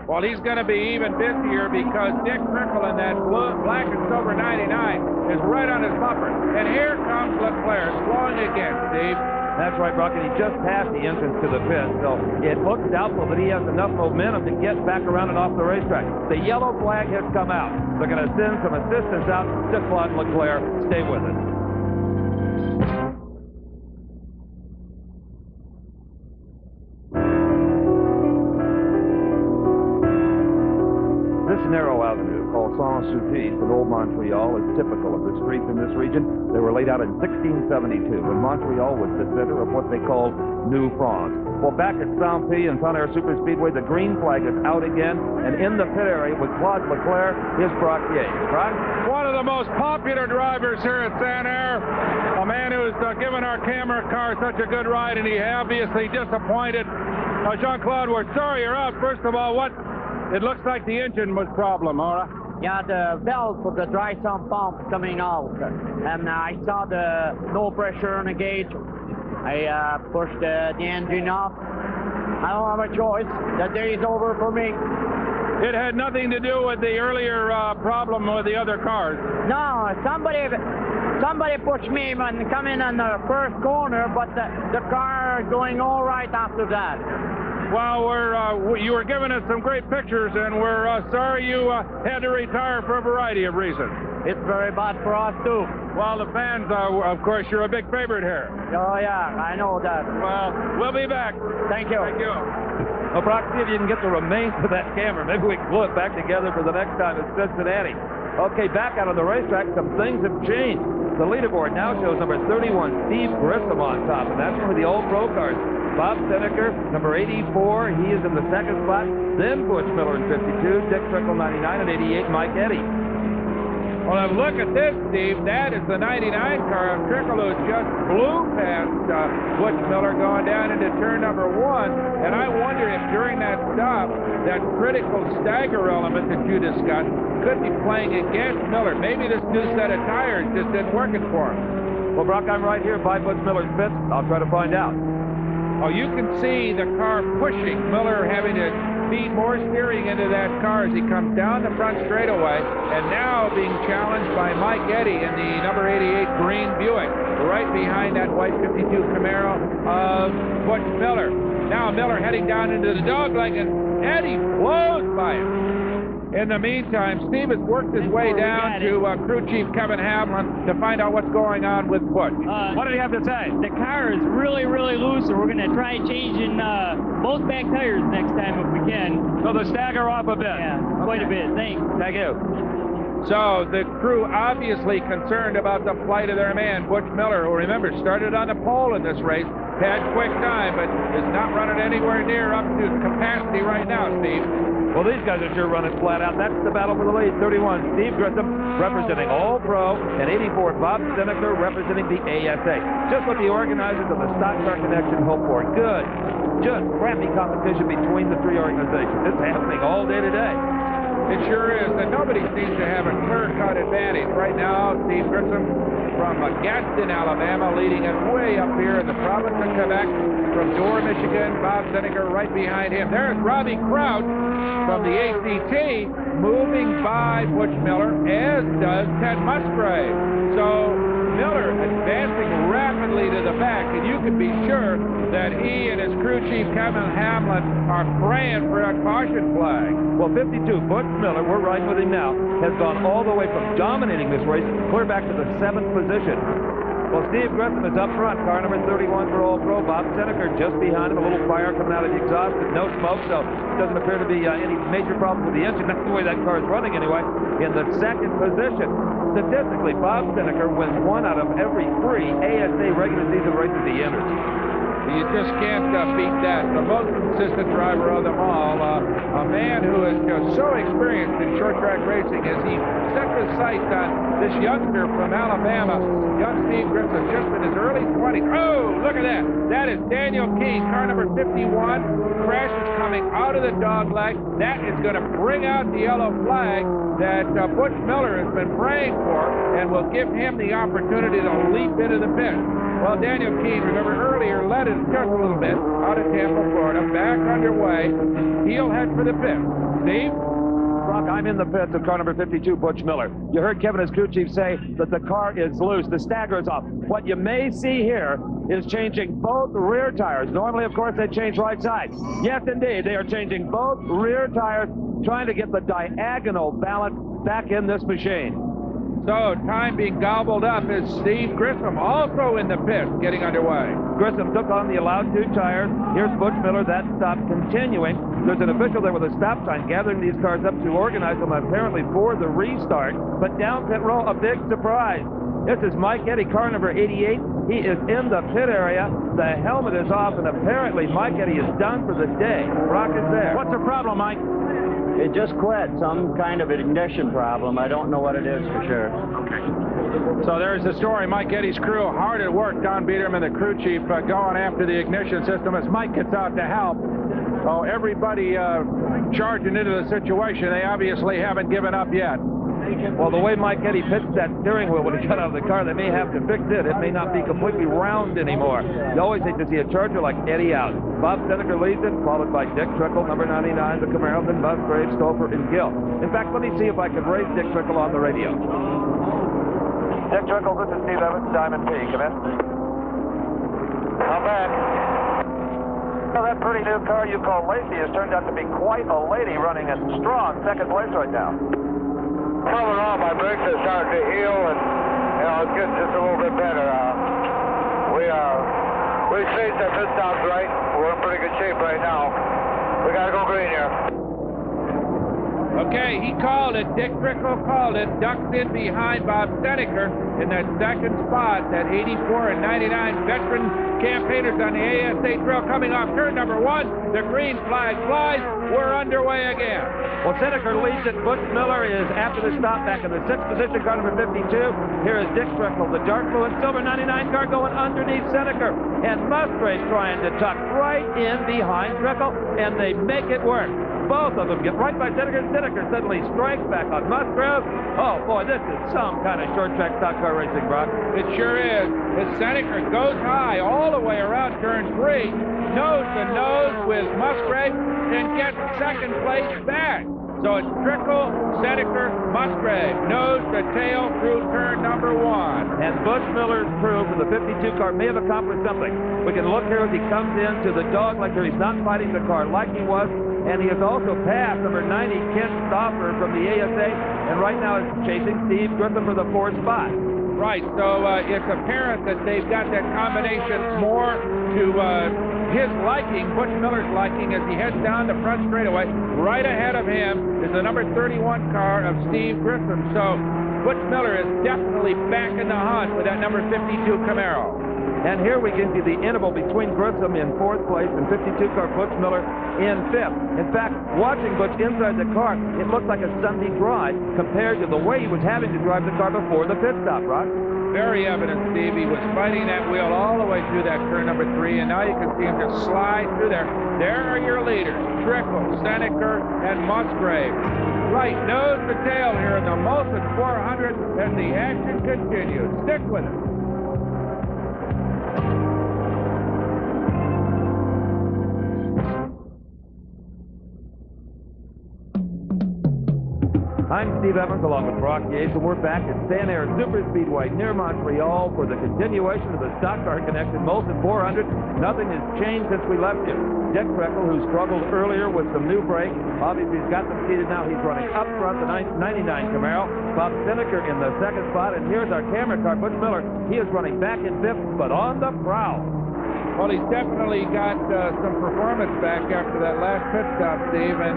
Well, he's going to be even busier because Dick Trickle in that black and silver 99 is right on his bumper. And here comes Leclerc slowing again, Steve. That's right, Brock, and he just passed the entrance to the pit, so it looks doubtful that he has enough momentum to get back around and off the racetrack. The yellow flag has come out. They're going to send some assistance out to Claude Leclerc. Stay with us. This narrow avenue, called Saint-Sulpice in Old Montreal, is typical of the streets in this region. They were laid out in 1672, when Montreal was the center of what they called New France. Well, back at Saint-Sulpice and Sanair Super Speedway, the green flag is out again, and in the pit area with Claude Leclerc is Brock Yates. Brock? One of the most popular drivers here at Sanair, a man who's given our camera car such a good ride, and he obviously disappointed. Jean-Claude, we're sorry you're out. First of all, it looks like the engine was problem, all right? Yeah, the valve for the dry sump pump coming out. And I saw the no pressure on the gauge. I pushed the engine off. I don't have a choice. The day is over for me. It had nothing to do with the earlier problem with the other cars. No, somebody pushed me when coming in the first corner, but the car going all right after that. Well, you were giving us some great pictures, and we're sorry you had to retire for a variety of reasons. It's very bad for us, too. Well, the fans, of course, you're a big favorite here. Oh, yeah, I know that. Well, we'll be back. Thank you. Thank you. Well, Brock, see if you can get the remains of that camera. Maybe we can glue it back together for the next time in Cincinnati. Okay, back out on the racetrack, some things have changed. The leaderboard now shows number 31, Steve Grissom on top, and that's one of the old pro cars. Bob Senecker, number 84, he is in the second spot. Then Butch Miller in 52, Dick Trickle 99, and 88, Mike Eddy. Well, now look at this, Steve. That is the 99 car of Trickle, who just blew past Butch Miller going down into turn number 1. And I wonder if during that stop, that critical stagger element that you discussed could be playing against Miller. Maybe this new set of tires just isn't working for him. Well, Brock, I'm right here by Butch Miller's pits. I'll try to find out. Oh, you can see the car pushing. Miller having to feed more steering into that car as he comes down the front straightaway, and now being challenged by Mike Eddy in the number 88 green Buick, right behind that white 52 Camaro of Butch Miller. Now Miller heading down into the dogleg, and Eddy blows by him. In the meantime, Steve has worked his way down to crew chief Kevin Hamlin to find out what's going on with Butch. What did he have to say? The car is really, really loose, and we're going to try changing both back tires next time if we can. So the stagger off a bit. Yeah, quite a bit. Thanks. Thank you. So the crew obviously concerned about the plight of their man, Butch Miller, who, remember, started on the pole in this race, had quick time, but is not running anywhere near up to capacity right now, Steve. Well, these guys are sure running flat out. That's the battle for the lead. 31, Steve Grissom, representing All Pro, and 84, Bob Senecker, representing the ASA. Just what the organizers of the Stock Car Connection hope for. Good, just crappy competition between the three organizations. It's happening all day today. It sure is, and nobody seems to have a clear-cut advantage. Right now, Steve Grissom from Gadsden, Alabama, leading us way up here in the province of Quebec. From Dorr, Michigan, Bob Senecker right behind him. There's Robbie Crouch from the ACT, moving by Butch Miller, as does Ted Musgrave. So Miller advancing rapidly to the back, and you can be sure that he and his crew chief Kevin Hamlin are praying for a caution flag. Well, 52, Butch Miller, we're riding with him now, has gone all the way from dominating this race clear back to the 7th position. Well, Steve Grissom is up front, car number 31 for All Pro. Bob Senecker just behind him, a little fire coming out of the exhaust, but no smoke, so doesn't appear to be any major problem with the engine. That's the way that car is running anyway. In the 2nd position, statistically, Bob Senecker wins 1 out of every 3 ASA regular season races he enters. You just can't beat that. The most consistent driver of them all, a man who is just so experienced in short track racing as he set his sights on this youngster from Alabama, young Steve Grissom, just in his early 20s. Oh, look at that. That is Daniel Keene, car number 51. Crash is coming out of the dogleg. That is going to bring out the yellow flag that Butch Miller has been praying for, and will give him the opportunity to leap into the pit. Well, Daniel Keene, remember earlier, led us just a little bit out of Tampa, Florida, back underway. He'll head for the pit. Steve? Brock, I'm in the pits of car number 52, Butch Miller. You heard Kevin, his crew chief, say that the car is loose. The stagger is off. What you may see here is changing both rear tires. Normally, of course, they change right side. Yes, indeed, they are changing both rear tires, trying to get the diagonal balance back in this machine. So, time being gobbled up is Steve Grissom, also in the pit, getting underway. Grissom took on the allowed 2 tires. Here's Butch Miller. That stop continuing. There's an official there with a stop sign gathering these cars up to organize them apparently for the restart. But down pit row, a big surprise. This is Mike Eddy, car number 88. He is in the pit area. The helmet is off, and apparently Mike Eddy is done for the day. Brock is there. What's the problem, Mike? It just quit. Some kind of ignition problem. I don't know what it is for sure. Okay. So there's the story. Mike Eddy's crew hard at work. Don Biederman, the crew chief, going after the ignition system as Mike gets out to help. Oh, everybody charging into the situation. They obviously haven't given up yet. Well, the way Mike Eddy pitched that steering wheel when he got out of the car, they may have to fix it. It may not be completely round anymore. You always hate to see a Charger like Eddy out. Bob Seneca leads it, followed by Dick Trickle, number 99, the Camaro, then Musgrave, Stouffer, and Gill. In fact, let me see if I can raise Dick Trickle on the radio. Dick Trickle, this is Steve Evans, Diamond P. Come in. I'm back. Well, that pretty new car you call Lacey has turned out to be quite a lady, running in strong second place right now. Coming off, my brakes are starting to heal, and it's getting just a little bit better. We changed our pit stops right. We're in pretty good shape right now. We got to go green here. Okay, he called it. Dick Trickle called it. Ducks in behind Bob Seneca in that second spot. That 84 and 99 veteran campaigners on the ASA trail coming off turn number 1. The green flag flies. We're underway again. Well, Seneca leads it. Butch Miller is after the stop back in the 6th position, car number 52. Here is Dick Trickle, the dark blue and silver 99 car going underneath Seneca. And Musgrave trying to tuck right in behind Trickle, and they make it work. Both of them get right by Seneca, and Seneca suddenly strikes back on Musgrave. Oh, boy, this is some kind of short-track stock car racing, Brock. It sure is. As Seneca goes high all the way around turn 3, nose to nose with Musgrave, and gets second place back. So it's Trickle, Seneca, Musgrave, nose to tail through turn number 1. And Butch Miller's crew for the 52 car may have accomplished something. We can look here as he comes into the dog like he's not fighting the car like he was. And he has also passed number 90, Ken Stauffer from the ASA, and right now is chasing Steve Griffin for the 4th spot. Right, so it's apparent that they've got that combination more to his liking, Butch Miller's liking, as he heads down the front straightaway. Right ahead of him is the number 31 car of Steve Griffin. So Butch Miller is definitely back in the hunt with that number 52 Camaro. And here we can see the interval between Grissom in 4th place and 52 car Butch Miller in 5th. In fact, watching Butch inside the car, it looked like a Sunday drive compared to the way he was having to drive the car before the pit stop, Rod. Very evident, Steve. He was fighting that wheel all the way through that turn number 3, and now you can see him just slide through there. There are your leaders, Trickle, Seneca, and Musgrave. Right, nose to tail here in the Molson 400 as the action continues. Stick with it. I'm Steve Evans along with Brock Yates, and we're back at Sanair Super Speedway near Montreal for the continuation of the Stock Car Connection Molson 400. Nothing has changed since we left you. Dick Trickle, who struggled earlier with some new brakes, obviously he's got them seated now. He's running up front, the 99 Camaro. Bob Seneca in the 2nd spot, and here's our camera car, Butch Miller. He is running back in 5th, but on the prowl. Well, he's definitely got some performance back after that last pit stop, Steve, and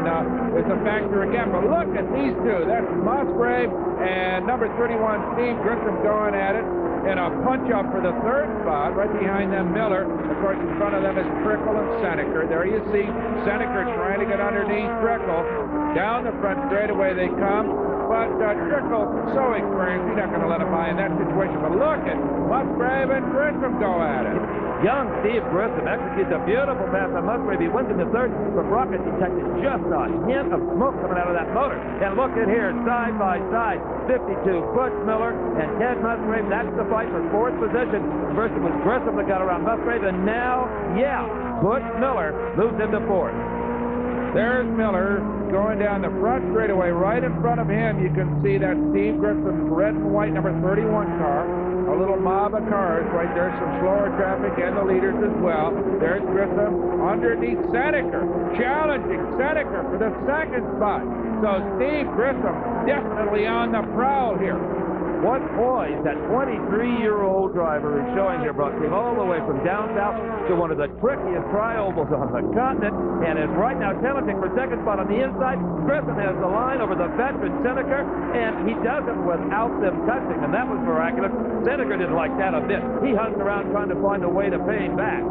it's a factor again. But look at these two. That's Musgrave and number 31, Steve Grissom, going at it in a punch-up for the 3rd spot. Right behind them, Miller. Of course, in front of them is Trickle and Seneca. There you see Seneca trying to get underneath Trickle. Down the front straightaway they come. But Trickle, so experienced, he's not going to let him by in that situation. But look at Musgrave and Grissom go at it. Young Steve Grissom executes a beautiful pass on Musgrave. He wins in the 3rd, but Rocket detected just a hint of smoke coming out of that motor. And look at here, side by side, 52 Butch Miller and Ted Musgrave. That's the fight for 4th position. First it was Grissom that got around Musgrave, and now, Butch Miller moves into 4th. There's Miller going down the front straightaway. Right in front of him, you can see that Steve Grissom's red and white number 31 car. A little mob of cars right there, some slower traffic and the leaders as well. There's Grissom underneath Seneca, challenging Seneca for the 2nd spot. So Steve Grissom definitely on the prowl here. What poise that 23-year-old driver is showing here, Brock. Came all the way from down south to one of the trickiest tri-ovals on the continent, and is right now challenging for 2nd spot on the inside. Grissom has the line over the veteran Seneca, and he does it without them touching, and that was miraculous. Seneca didn't like that a bit. He hung around trying to find a way to pay him back.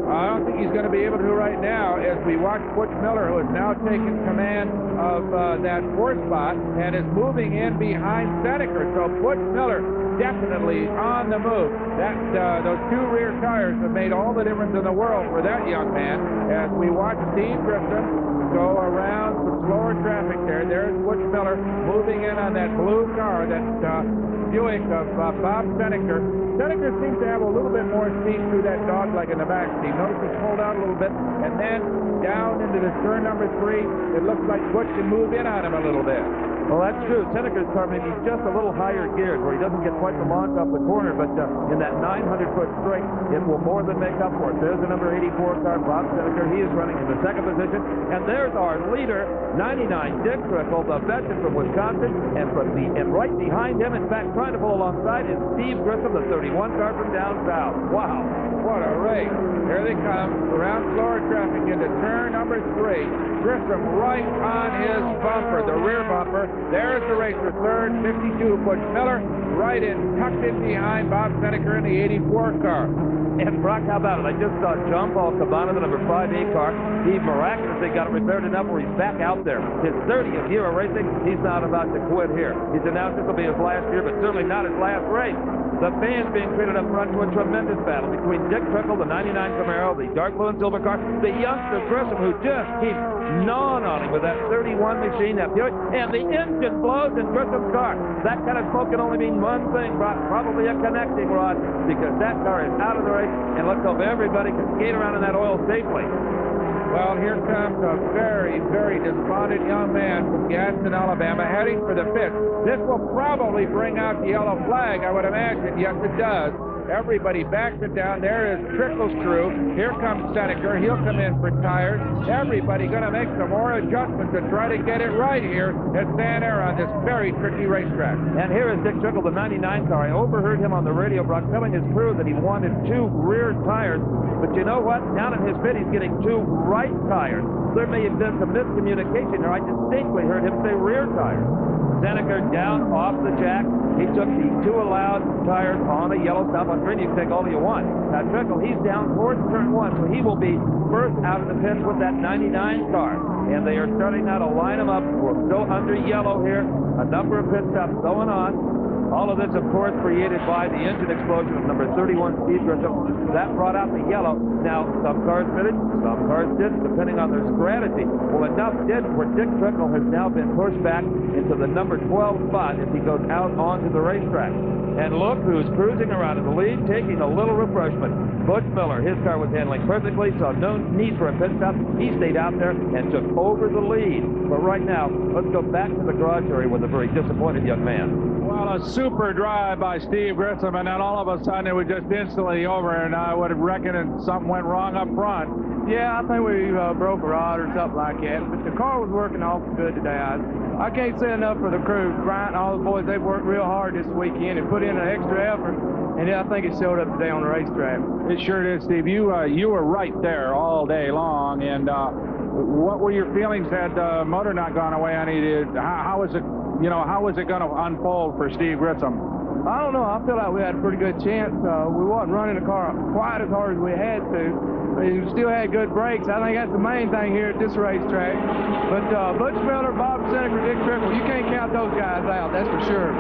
I don't think he's going to be able to right now as we watch Butch Miller, who has now taken command of that 4th spot and is moving in behind Seneca. So Butch Butch Miller definitely on the move. Those two rear tires have made all the difference in the world for that young man. As we watch Steve Grissom go around some slower traffic there. There's Butch Miller moving in on that blue car, that Buick of Bob Seneker. Seneker seems to have a little bit more speed through that dog leg in the back seat. Notice he's pulled out a little bit, and then down into this turn number 3, it looks like Butch can move in on him a little bit. Well, that's true. Seneca's car may be just a little higher geared where he doesn't get quite the launch up the corner, but in that 900-foot straight, it will more than make up for it. There's the number 84 car, Bob Seneca. He is running in the second position. And there's our leader, 99, Dick Trickle, the veteran from Wisconsin. And right behind him, in fact, trying to pull alongside, is Steve Grissom, the 31 car from down south. Wow. What a race. Here they come around slower traffic into turn number 3. Grissom right on his bumper, the rear bumper. There's the racer, third, 52, Butch Miller, right in, tucked in behind Bob Seneker in the 84 car. And Brock, how about it? I just saw John Paul Cabana, the number 5A car. He miraculously got it repaired enough where he's back out there. His 30th year of racing, he's not about to quit here. He's announced this will be his last year, but certainly not his last race. The fans being treated up front to a tremendous battle between Dick Trickle, the 99 Camaro, the dark blue and silver car, the youngster Grissom, who just keeps gnawing on him with that 31 machine, that Buick, and the engine blows in Grissom's car. That kind of smoke can only mean one thing, probably a connecting rod, because that car is out of the race, and let's hope everybody can skate around in that oil safely. Well, here comes a very, very despondent young man from Gadsden, Alabama, heading for the pits. This will probably bring out the yellow flag, I would imagine. Yes, it does. Everybody backs it down. There is Trickle's crew. Here comes Seneker. He'll come in for tires. Everybody going to make some more adjustments to try to get it right here at Sanair on this very tricky racetrack. And here is Dick Trickle, the 99 car. I overheard him on the radio, Brock, telling his crew that he wanted 2 rear tires. But you know what? Down in his pit, he's getting 2 right tires. There may have been some miscommunication there. I distinctly heard him say rear tires. Seneker down off the jack. He took the 2 allowed tires on a yellow stop on green. You can take all you want. Now, Trickle, he's down towards turn 1, so he will be first out of the pits with that 99 car. And they are starting now to line them up. We're still under yellow here. A number of pit stops going on. All of this, of course, created by the engine explosion of number 31 Steve Grissom. That brought out the yellow. Now, some cars pitted, some cars didn't, depending on their strategy. Well, enough did where Dick Trickle has now been pushed back into the number 12 spot as he goes out onto the racetrack. And look who's cruising around in the lead, taking a little refreshment. Butch Miller, his car was handling perfectly, saw no need for a pit stop. He stayed out there and took over the lead. But right now, let's go back to the garage area with a very disappointed young man. Well, a super drive by Steve Grissom, and then all of a sudden it was just instantly over, and I would have reckoned something went wrong up front. Yeah, I think we broke a rod or something like that, but the car was working awful good today. I can't say enough for the crew. Bryant and all the boys, they've worked real hard this weekend and put in an extra effort, and I think it showed up today on the racetrack. It sure did, Steve. You were right there all day long, and what were your feelings had the motor not gone away on you? How was it? You know, how was it going to unfold for Steve Grissom? I don't know. I feel like we had a pretty good chance. We wasn't running the car quite as hard as we had to. We still had good brakes. I think that's the main thing here at this racetrack. But Butch Miller, Bob Seneker, Dick Trickle, you can't count those guys out, that's for sure.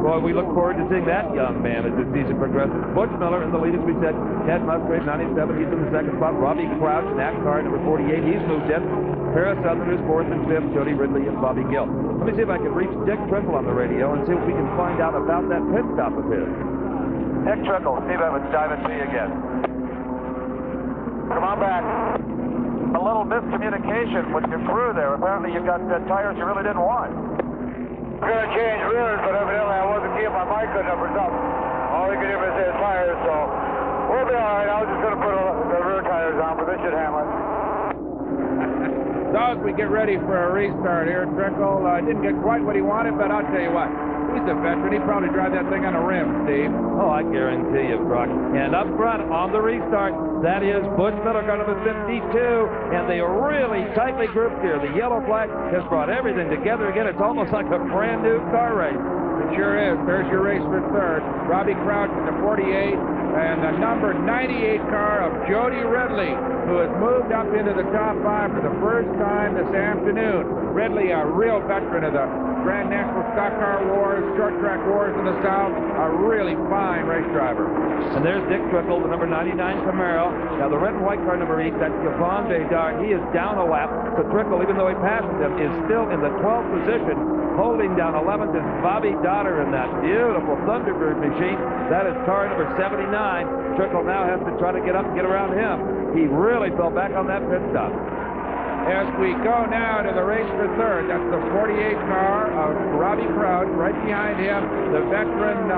Boy, we look forward to seeing that young man as the season progresses. Butch Miller in the lead, as we said. Ted Musgrave, 97, he's in the second spot. Robbie Crouch in that car, number 48, he's moved in. Paris Southerners, 4th and 5th, Jody Ridley and Bobby Gill. Let me see if I can reach Dick Trickle on the radio and see if we can find out about that pit stop of his. Dick Trickle, Steve Evans, Diamond P again. Come on back. A little miscommunication with your crew there. Apparently you got tires you really didn't want. We're going to change rears, but evidently I wasn't keeping my mic good enough or something. All we could hear was his tires, so we'll be all right. I was just going to put the rear tires on, but this should handle it. So as we get ready for a restart here, Trickle didn't get quite what he wanted, but I'll tell you what, he's a veteran. He'd probably drive that thing on a rim, Steve. Oh, I guarantee you, Brock. And up front on the restart, that is Butch Miller, car number 52, and they are really tightly grouped here. The yellow flag has brought everything together again. It's almost like a brand new car race. It sure is. There's your race for third. Robbie Crouch in the 48. and the number 98 car of Jody Ridley, who has moved up into the top 5 for the first time this afternoon. Ridley, a real veteran of the Grand National Stock Car Wars, Short Track Wars in the South, a really fine race driver. And there's Dick Trickle, the number 99 Camaro. Now, the red and white car, number 8, that's Yvonne Bédard. He is down a lap. So Trickle, even though he passes him, is still in the 12th position. Holding down 11th is Bobby Dotter in that beautiful Thunderbird machine. That is car number 79. Trickle now has to try to get up and get around him. He really fell back on that pit stop. As we go now to the race for third, that's the 48 car of Robbie Crouch. Right behind him, the veteran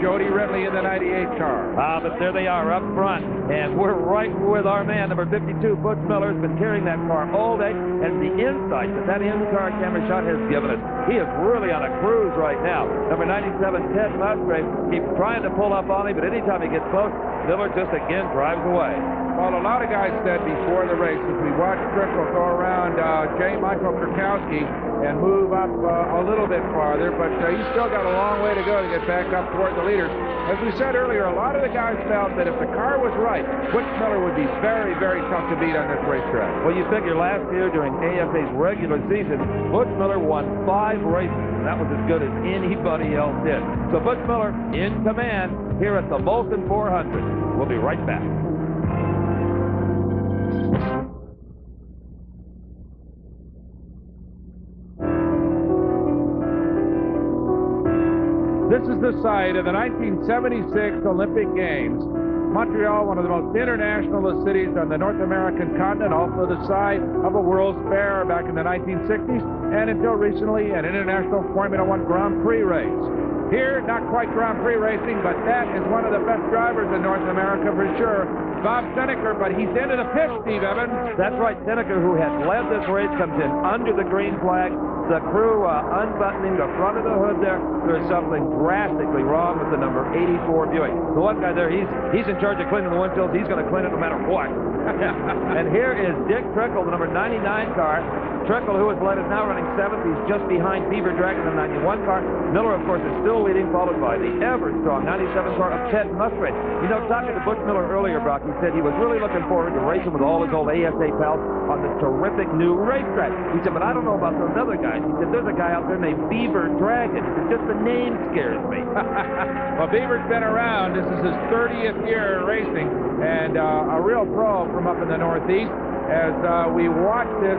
Jody Ridley in the 98 car. But there they are up front, and we're right with our man, number 52, Butch Miller, has been carrying that car all day, and the insight that in-car camera shot has given us, he is really on a cruise right now. Number 97, Ted Musgrave, keeps trying to pull up on him, but anytime he gets close, Miller just again drives away. Well, a lot of guys said before the race, as we watched Trickle go around J. Michael Kurkowski and move up a little bit farther, but he's still got a long way to go to get back up toward the leaders. As we said earlier, a lot of the guys felt that if the car was right, Butch Miller would be very, very tough to beat on this racetrack. Well, you figure last year during ASA's regular season, Butch Miller won 5 races, and that was as good as anybody else did. So Butch Miller in command here at the Molson 400. We'll be right back. This is the site of the 1976 Olympic Games. Montreal, one of the most international cities on the North American continent, also the site of a World's Fair back in the 1960s, and until recently, an international Formula One Grand Prix race. Here, not quite Grand Prix racing, but that is one of the best drivers in North America for sure. Bob Seneker, but he's into the pit, Steve Evans. That's right. Seneker, who has led this race, comes in under the green flag. The crew unbuttoning the front of the hood there. There's something drastically wrong with the number 84 Buick. The one guy there, he's in charge of cleaning the windshields. He's going to clean it no matter what. And here is Dick Trickle, the number 99 car. Trickle, who has led, is now running 7th. He's just behind Beaver Dragon, the 91 car. Miller, of course, is still leading, followed by the ever-strong 97 car of Ted Musgrave. You know, talking to Butch Miller earlier, Brock, he said he was really looking forward to racing with all his old ASA pals on this terrific new racetrack. He said, but I don't know about those other guys. He said, there's a guy out there named Beaver Dragon. He said, just the name scares me. Well, Beaver's been around. This is his 30th year racing, and a real pro from up in the Northeast. As we watch this,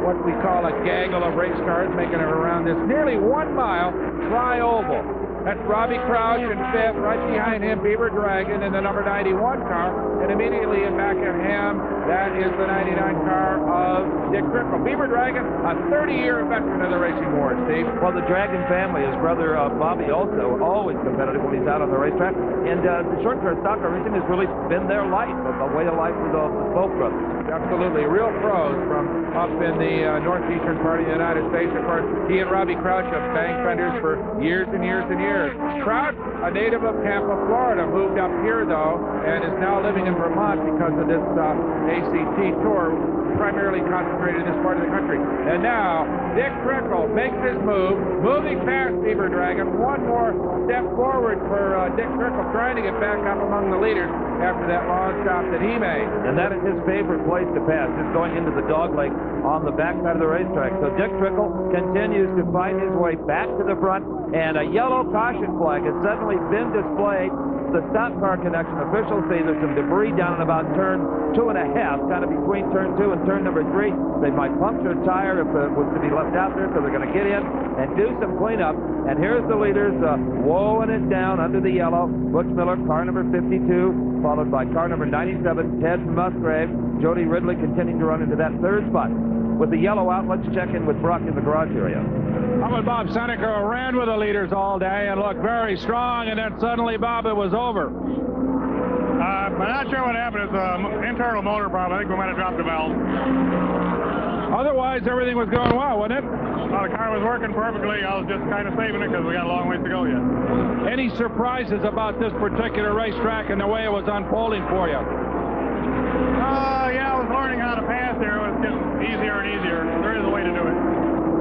what we call a gaggle of race cars making it around this nearly 1 mile tri-oval. That's Robbie Crouch in 5th, right behind him, Beaver Dragon in the number 91 car, and immediately in back of him, that is the 99 car of Dick Trickle. Beaver Dragon, a 30-year veteran of the racing wars, Steve. Well, the Dragon family, his brother Bobby also, always competitive when he's out on the racetrack, and the short car stock car racing has really been their life, a way of life for both brothers. Absolutely, real pros from up in the northeastern part of the United States. Of course, he and Robbie Crouch have banged fenders for years and years and years. Crouch, a native of Tampa, Florida, moved up here, though, and is now living in Vermont because of this ACT tour, primarily concentrated in this part of the country. And now, Dick Trickle makes his move, moving past Beaver Dragon. One more step forward for Dick Trickle, trying to get back up among the leaders after that long stop that he made. And that is his favorite place to pass, just going into the dog leg on the backside of the racetrack. So Dick Trickle continues to find his way back to the front, and a yellow caution flag has suddenly been displayed. The stop car connection officials say there's some debris down in about turn 2.5, kind of between turn 2 and turn number 3. They might puncture a tire if it was to be left out there, so they're going to get in and do some cleanup. And here's the leaders woeing it down under the yellow. Butch Miller, car number 52, followed by car number 97, Ted Musgrave. Jody Ridley continuing to run into that 3rd spot. With the yellow out, let's check in with Brock in the garage area. How about Bob Seneker, who ran with the leaders all day and looked very strong, and then suddenly, Bob, it was over. I'm not sure what happened. It's an internal motor problem. I think we might have dropped the valve. Otherwise, everything was going well, wasn't it? Well, the car was working perfectly. I was just kind of saving it because we got a long ways to go yet. Any surprises about this particular racetrack and the way it was unfolding for you? Yeah, I was learning how to pass there. It was getting easier and easier. There is a way to do it.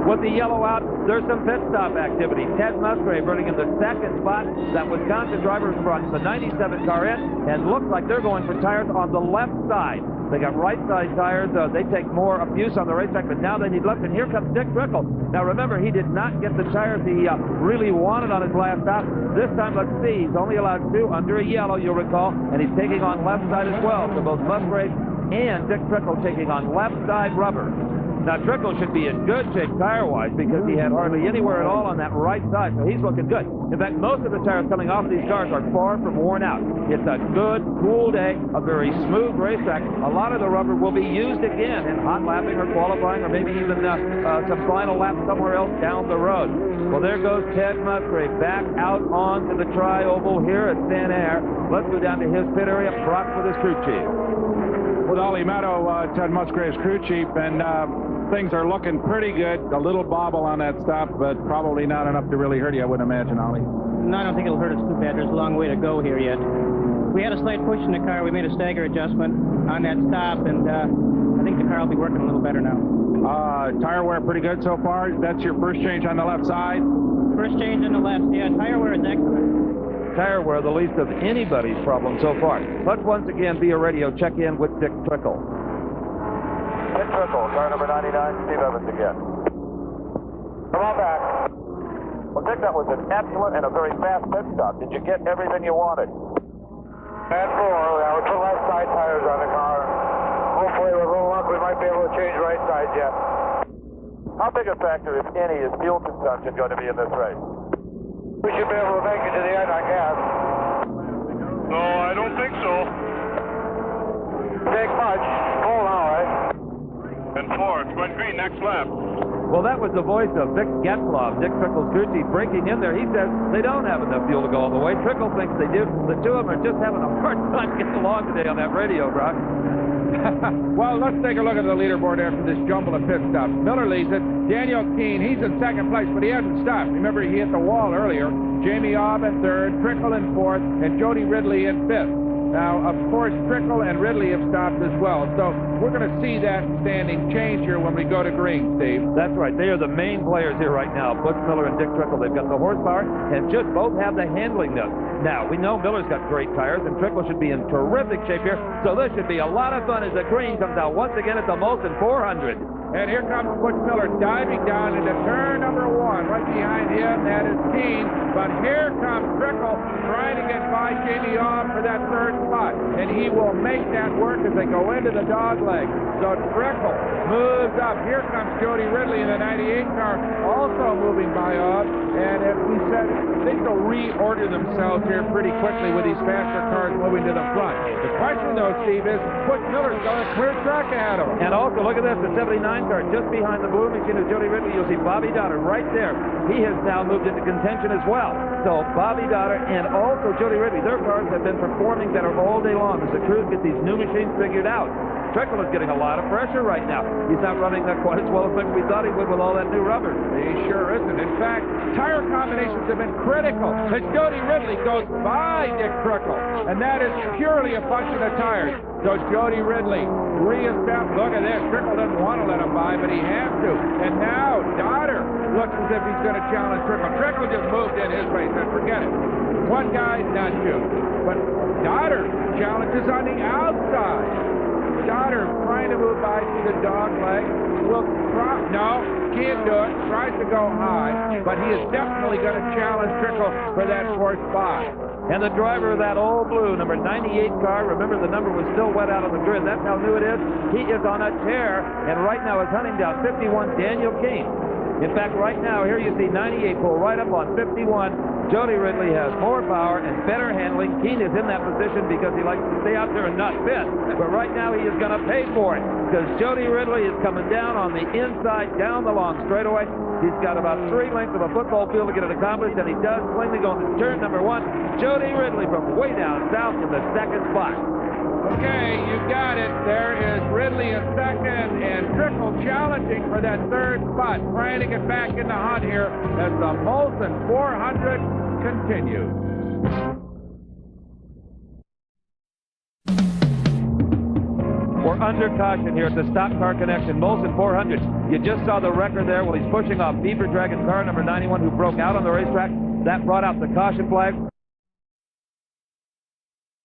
With the yellow out, there's some pit stop activity. Ted Musgrave running in the second spot. That Wisconsin driver brought the 97 car in, and looks like they're going for tires on the left side. They got right side tires. They take more abuse on the racetrack, but now they need left. And here comes Dick Trickle. Now remember, he did not get the tires he really wanted on his last stop. This time, let's see, he's only allowed 2 under a yellow, you'll recall, and he's taking on left side as well. So both Musgrave and Dick Trickle taking on left side rubber. Now, Trickle should be in good shape tire-wise because he had hardly anywhere at all on that right side, so he's looking good. In fact, most of the tires coming off of these cars are far from worn out. It's a good, cool day, a very smooth racetrack. A lot of the rubber will be used again in hot lapping or qualifying or maybe even some final lap somewhere else down the road. Well, there goes Ted Musgrave back out onto the tri-oval here at Sanair. Let's go down to his pit area. Brock with his crew chief. With Ollie Meadow, Ted Musgrave's crew chief, and things are looking pretty good. A little bobble on that stop, but probably not enough to really hurt you, I wouldn't imagine, Ollie. No, I don't think it'll hurt us too bad. There's a long way to go here yet. We had a slight push in the car. We made a stagger adjustment on that stop, and I think the car will be working a little better now. Tire wear pretty good so far. That's your first change on the left side? First change on the left, yeah. Tire wear is excellent. Tire wear, the least of anybody's problem so far. Let's once again, via radio, check in with Dick Trickle. Dick Trickle, car number 99, Steve Evans again. Come on back. Well, Dick, that was an excellent and a very fast pit stop. Did you get everything you wanted? And 4. I would put left side tires on the car. Hopefully, with a little luck, we might be able to change right side yet. How big a factor, if any, is fuel consumption going to be in this race? We should be able to make it to the end, I guess. No, I don't think so. Take much. Full now, right? And 4, it's going green next lap. Well, that was the voice of Vic Getzlaff, Dick Trickle's crew chief, breaking in there. He says they don't have enough fuel to go all the way. Trickle thinks they do. The two of them are just having a hard time getting along today on that radio, Brock. Well, let's take a look at the leaderboard after this jumble of pit stops. Miller leads it. Daniel Keene, he's in second place, but he hasn't stopped. Remember, he hit the wall earlier. Jamie Aub in third, Trickle in fourth, and Jody Ridley in fifth. Now, of course, Trickle and Ridley have stopped as well, so we're going to see that standing change here when we go to green, Steve. That's right. They are the main players here right now, Butch Miller and Dick Trickle. They've got the horsepower and should both have the handling note. Now, we know Miller's got great tires, and Trickle should be in terrific shape here, so this should be a lot of fun as the green comes out once again at the Molson 400. And here comes Butch Miller diving down into turn number 1. Right behind him, that is Keene. But here comes Trickle trying to get by Jamie Aub for that third spot. And he will make that work as they go into the dog leg. So Trickle moves up. Here comes Jody Ridley in the 98 car, also moving by Aub. And as we said, things will reorder themselves here pretty quickly with these faster cars moving to the front. The question, though, Steve, is Butch Miller's got a clear track ahead of him. And also, look at this, the 79 car just behind the blue machine of Jody Ridley. You'll see Bobby Dotter right there. He has now moved into contention as well. So Bobby Dotter and also Jody Ridley, their cars have been performing better all day long as the crews get these new machines figured out. Trickle is getting a lot of pressure right now. He's not running that quite as well as we thought he would with all that new rubber. He sure isn't. In fact, tire combinations have been critical as Jody Ridley goes by Dick Trickle, and that is purely a function of tires. So Jody Ridley re-established. Look at this. Trickle doesn't want to let him by, but he has to. And now Dotter looks as if he's going to challenge Trickle. Trickle just moved in his race, and forget it. One guy, not two. But Dotter challenges on the outside. Dotter trying to move by through the dog leg. No, can't do it. Tries to go high, but he is definitely going to challenge Trickle for that fourth spot. And the driver of that all blue, number 98 car, remember the number was still wet out on the grid. That's how new it is. He is on a tear, and right now is hunting down 51, Daniel Keene. In fact, right now, here you see 98 pull right up on 51. Jody Ridley has more power and better handling. Keene is in that position because he likes to stay out there and not pit. But right now, he is going to pay for it because Jody Ridley is coming down on the inside, down the long straightaway. He's got about 3 lengths of a football field to get it accomplished, and he does plainly go into turn number 1. Jody Ridley from way down south in the second spot. Okay, you got it. There is Ridley in second and Trickle challenging for that third spot, trying to get back in the hunt here as the Molson 400 continues. For or under caution here at the Stock Car Connection. Molson 400. You just saw the record there. Well, he's pushing off Beaver Dragon car number 91, who broke out on the racetrack. That brought out the caution flag.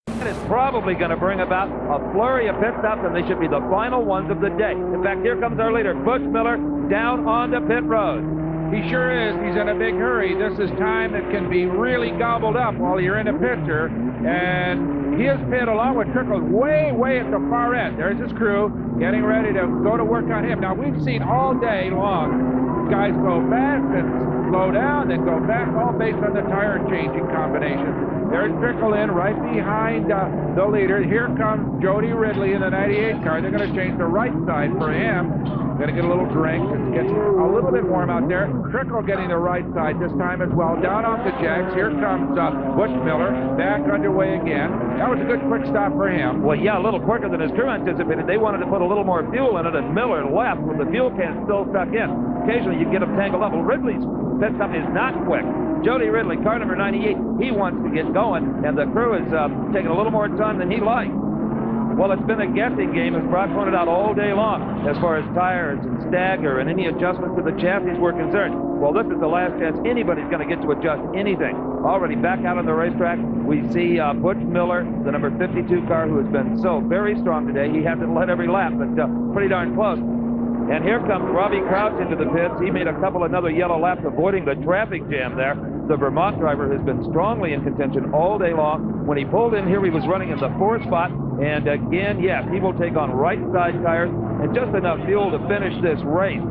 That is probably going to bring about a flurry of pit stops, and they should be the final ones of the day. In fact, here comes our leader, Butch Miller, down onto pit road. He sure is. He's in a big hurry. This is time that can be really gobbled up while you're in a picture. And his pit, along with Trickle's, way at the far end. There's his crew getting ready to go to work on him. Now, we've seen all day long guys go fast and slow down, then go fast, all based on the tire changing combination. There's Trickle in right behind the leader. Here comes Jody Ridley in the 98 car. They're going to change the right side for him. Going to get a little drink. It's getting a little bit warm out there. Trickle getting the right side this time as well. Down off the jacks. Here comes Butch Miller. Back underway again. That was a good quick stop for him. Well, yeah, a little quicker than his crew anticipated. They wanted to put a little more fuel in it, and Miller left with the fuel can still stuck in. Occasionally, you get them tangled up. Well, Ridley's pit stop is not quick. Jody Ridley, car number 98, he wants to get going, and the crew is taking a little more time than he liked. Well, it's been a guessing game, as Brock pointed out, all day long, as far as tires and stagger and any adjustments to the chassis were concerned. Well, this is the last chance anybody's going to get to adjust anything. Already back out on the racetrack, we see Butch Miller, the number 52 car, who has been so very strong today. He hasn't led every lap, but pretty darn close. And here comes Robbie Crouch into the pits. He made a couple another yellow laps, avoiding the traffic jam there. The Vermont driver has been strongly in contention all day long. When he pulled in here, he was running in the 4th spot. And again, yes, he will take on right side tires and just enough fuel to finish this race.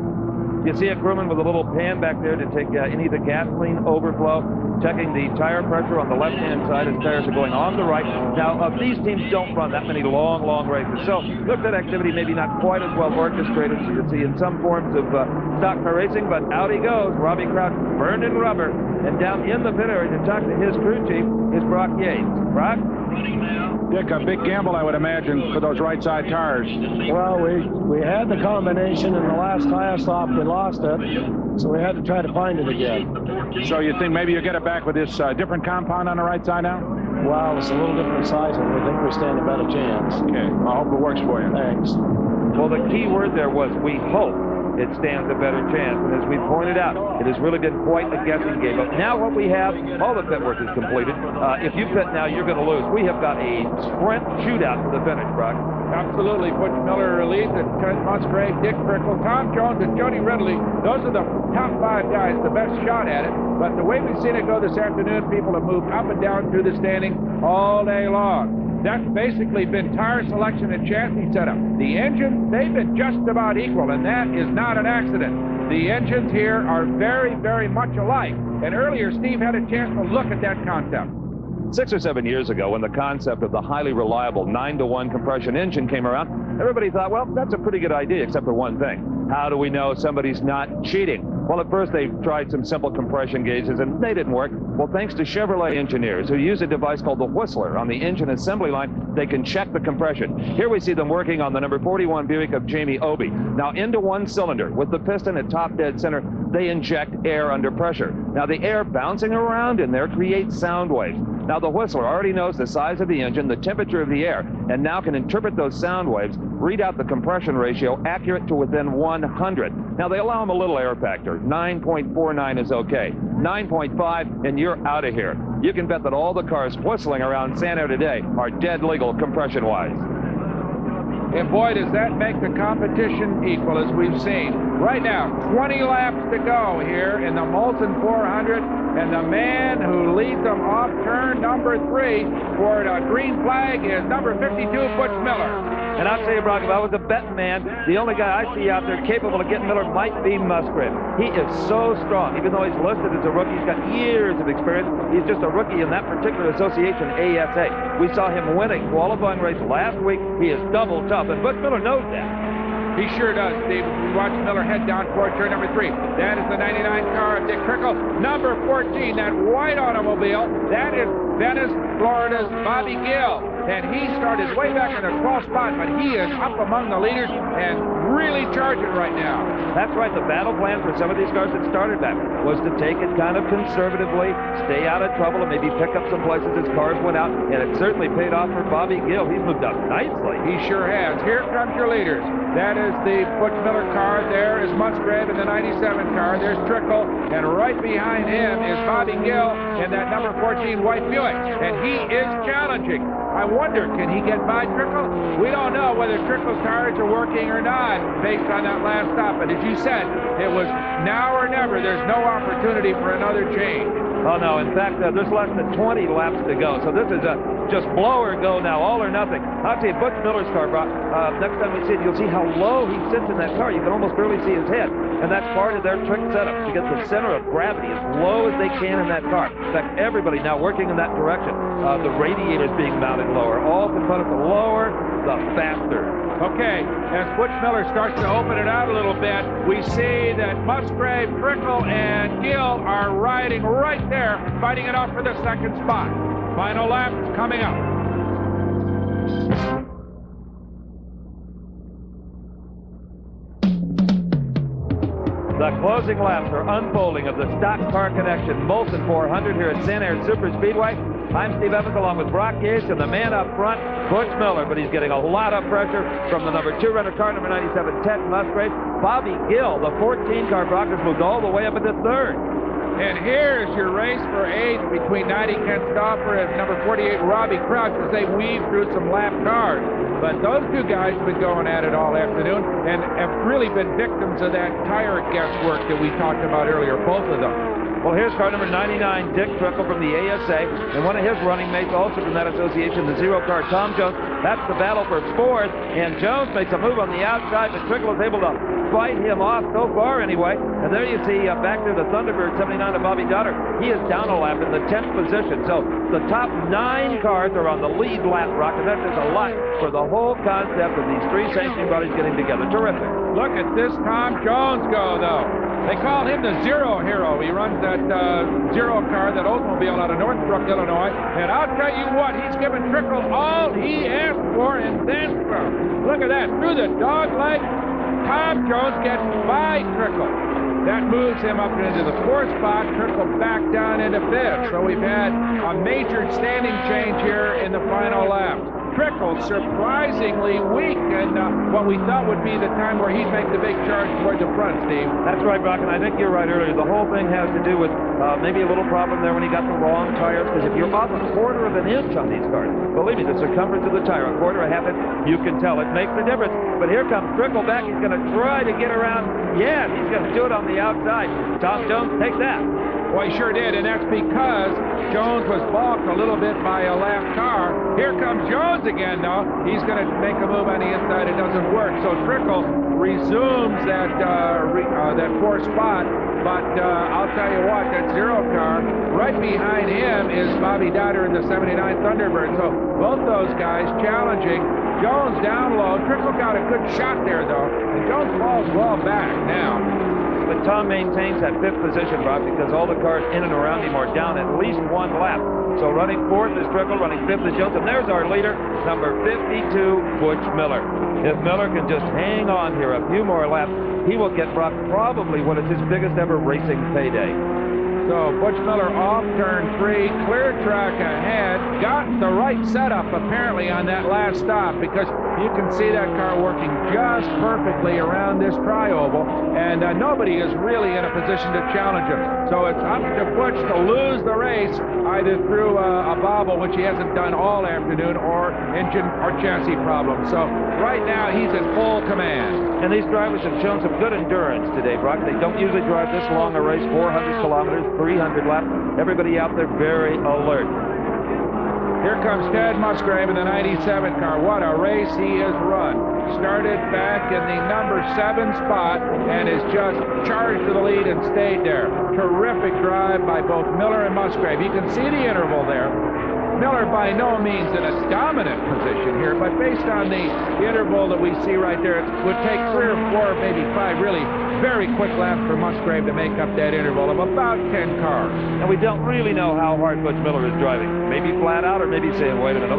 You see a crewman with a little pan back there to take any of the gasoline overflow, checking the tire pressure on the left-hand side as tires are going on the right. Now, these teams don't run that many long races, so look, that activity maybe not quite as well orchestrated as you can see in some forms of stock car racing, but out he goes. Robbie Crouch burning rubber, and down in the pit area to talk to his crew chief is Brock Yates. Brock? Dick, a big gamble, I would imagine, for those right side tires. Well, we had the combination in the last tire stop. We lost it, so we had to try to find it again. So you think maybe you'll get it back with this different compound on the right side now? Well, it's a little different sizing. We think we stand a better chance. Okay, I hope it works for you. Thanks. Well, the key word there was we hope it stands a better chance. And as we pointed out, it has really been quite a guessing game. But now what we have, all the pit work is completed. If you pit now, you're going to lose. We have got a sprint shootout to the finish, Brock. Absolutely. Butch Miller leads at Trent Musgrave, Dick Trickle, Tom Jones, and Jody Ridley. Those are the top 5 guys, the best shot at it. But the way we've seen it go this afternoon, people have moved up and down through the standings all day long. That's basically been tire selection and chassis setup. The engines, they've been just about equal, and that is not an accident. The engines here are very much alike. And earlier, Steve had a chance to look at that concept. 6 or 7 years ago, when the concept of the highly reliable 9-to-1 compression engine came around, everybody thought, well, that's a pretty good idea, except for one thing. How do we know somebody's not cheating? Well, at first they tried some simple compression gauges, and they didn't work. Well, thanks to Chevrolet engineers who use a device called the Whistler on the engine assembly line, they can check the compression. Here we see them working on the number 41 Buick of Jamie Obey. Now, into one cylinder, with the piston at top dead center, they inject air under pressure. Now, the air bouncing around in there creates sound waves. Now, the Whistler already knows the size of the engine, the temperature of the air, and now can interpret those sound waves, read out the compression ratio, accurate to within 100. Now, they allow them a little air factor. 9.49 is okay. 9.5, and you're out of here. You can bet that all the cars whistling around Sanair today are dead legal compression-wise. And boy, does that make the competition equal, as we've seen. Right now, 20 laps to go here in the Molson 400, and the man who leads them off turn number 3 for a green flag is number 52, Butch Miller. And I'll tell you, Brock, if I was a betting man, the only guy I see out there capable of getting Miller might be Musgrave. He is so strong. Even though he's listed as a rookie, he's got years of experience. He's just a rookie in that particular association, ASA. We saw him win a qualifying race last week. He is double tough, and Butch Miller knows that. He sure does, Steve. We watch Miller head down toward turn number 3. That is the 99 car of Dick Trickle. Number 14, that white automobile, that is Venice, Florida's Bobby Gill. and he started way back in the 12th spot, but he is up among the leaders and really charging right now. That's right. The battle plan for some of these cars that started back was to take it kind of conservatively, stay out of trouble, and maybe pick up some places as cars went out, and it certainly paid off for Bobby Gill. He's moved up nicely. He sure has. Here comes your leaders. That is the Butch Miller car. There is Musgrave in the 97 car. There's Trickle, and right behind him is Bobby Gill in that number 14 white Buick, and he is challenging. I wonder, can he get by Trickle? We don't know whether Trickle's tires are working or not based on that last stop, but as you said, it was now or never. There's no opportunity for another change. Oh, no. In fact, there's less than 20 laps to go, so this is just blow or go now, all or nothing. I'll tell you, Butch Miller's car, Brock, next time we see it, you'll see how low he sits in that car. You can almost barely see his head, and that's part of their trick setup, to get the center of gravity as low as they can in that car. In fact, everybody now working in that direction. The radiators being mounted lower. All components, the lower, the faster. Okay, as Butch Miller starts to open it out a little bit, we see that Musgrave, Trickle, and Gill are riding right there, fighting it out for the second spot. Final lap coming up. The closing laps are unfolding of the stock car connection Molson 400 here at Sanair Super Speedway. I'm Steve Evans along with Brock Yates and the man up front, Butch Miller, but he's getting a lot of pressure from the number 2 rental car, number 97, Ted Musgrave. Bobby Gill, the 14 car, Brock, has moved all the way up into third. And here's your race for 8th between 90 Ken Stauffer and number 48 Robbie Crouch as they weave through some lap cars. But those two guys have been going at it all afternoon and have really been victims of that tire guesswork that we talked about earlier, both of them. Well, here's car number 99, Dick Trickle from the ASA, and one of his running mates also from that association, the Zero car, Tom Jones. That's the battle for 4th, and Jones makes a move on the outside, but Trickle is able to fight him off so far anyway. And there you see back there the Thunderbird 79 of Bobby Dotter. He is down a lap in the 10th position. So the top 9 cars are on the lead lap, Brock, and that is a lot for the whole concept of these 3 sanctioning bodies getting together. Terrific. Look at this Tom Jones go, though. They call him the Zero Hero. He runs that Zero car, that Oldsmobile out of Northbrook, Illinois. And I'll tell you what, he's given Trickle all he asked for and then some. Look at that. Through the dog leg, Tom Jones gets by Trickle. That moves him up into the 4th spot. Trickle back down into 5th. So we've had a major standing change here in the final lap. Trickle surprisingly weak in what we thought would be the time where he'd make the big charge toward the front, Steve. That's right, Brock, and I think you're right earlier. The whole thing has to do with maybe a little problem there when he got the wrong tires, because if you're off a 1/4 of an inch on these cars, believe me, the circumference of the tire, a 1/4, a half inch, you can tell. It makes a difference. But here comes Trickle back. He's going to try to get around. Yeah, he's going to do it on the outside. Tom Jones, take that. Well, he sure did, and that's because Jones was balked a little bit by a lap car. Here comes Jones again, though. He's going to make a move on the inside. It doesn't work. So Trickle resumes that 4th spot. But I'll tell you what, that Zero car, right behind him is Bobby Dotter in the 79 Thunderbird. So both those guys challenging. Jones down low. Trickle got a good shot there, though. And Jones falls well back now. But Tom maintains that 5th position, Bob, because all the cars in and around him are down at least 1 lap. So running 4th is Trickle, running 5th is Jones, and there's our leader, number 52, Butch Miller. If Miller can just hang on here a few more laps, he will get Brock probably what is his biggest ever racing payday. So Butch Miller off turn 3, clear track ahead, got the right setup apparently on that last stop, because you can see that car working just perfectly around this tri-oval, and nobody is really in a position to challenge him. So it's up to Butch to lose the race, either through a bobble, which he hasn't done all afternoon, or engine or chassis problems. So right now he's in full command. And these drivers have shown some good endurance today, Brock. They don't usually drive this long a race, 400 kilometers, 300 laps. Everybody out there very alert. Here comes Ted Musgrave in the 97 car. What a race he has run. Started back in the number 7 spot and is just charged to the lead and stayed there. Terrific drive by both Miller and Musgrave. You can see the interval there. Miller by no means in a dominant position here, but based on the interval that we see right there, it would take 3 or 4, maybe 5 really very quick laps for Musgrave to make up that interval of about 10 cars. And we don't really know how hard Butch Miller is driving. Maybe flat out, or maybe saying, wait a minute,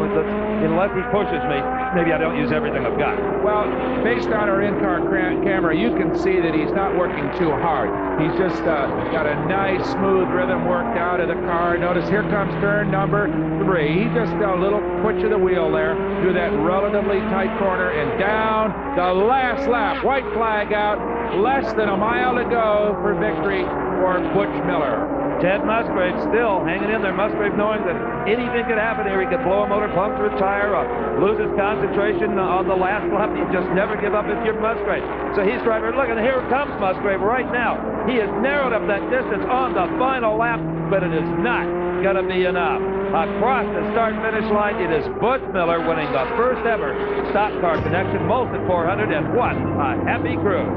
unless he pushes me, maybe I don't use everything I've got. Well, based on our in-car camera, you can see that he's not working too hard. He's just got a nice, smooth rhythm worked out of the car. Notice here comes turn number 3. He just got a little twitch of the wheel there through that relatively tight corner and down the last lap. White flag out. Less than a mile to go for victory for Butch Miller. Ted Musgrave still hanging in there. Musgrave knowing that anything could happen here. He could blow a motor, puncture a tire, lose his concentration on the last lap. You just never give up if you're Musgrave. So he's driving. Look, and here comes Musgrave right now. He has narrowed up that distance on the final lap, but it is not going to be enough. Across the start-finish line, it is Butch Miller winning the first ever stock car connection Molson 400, and what a happy crew.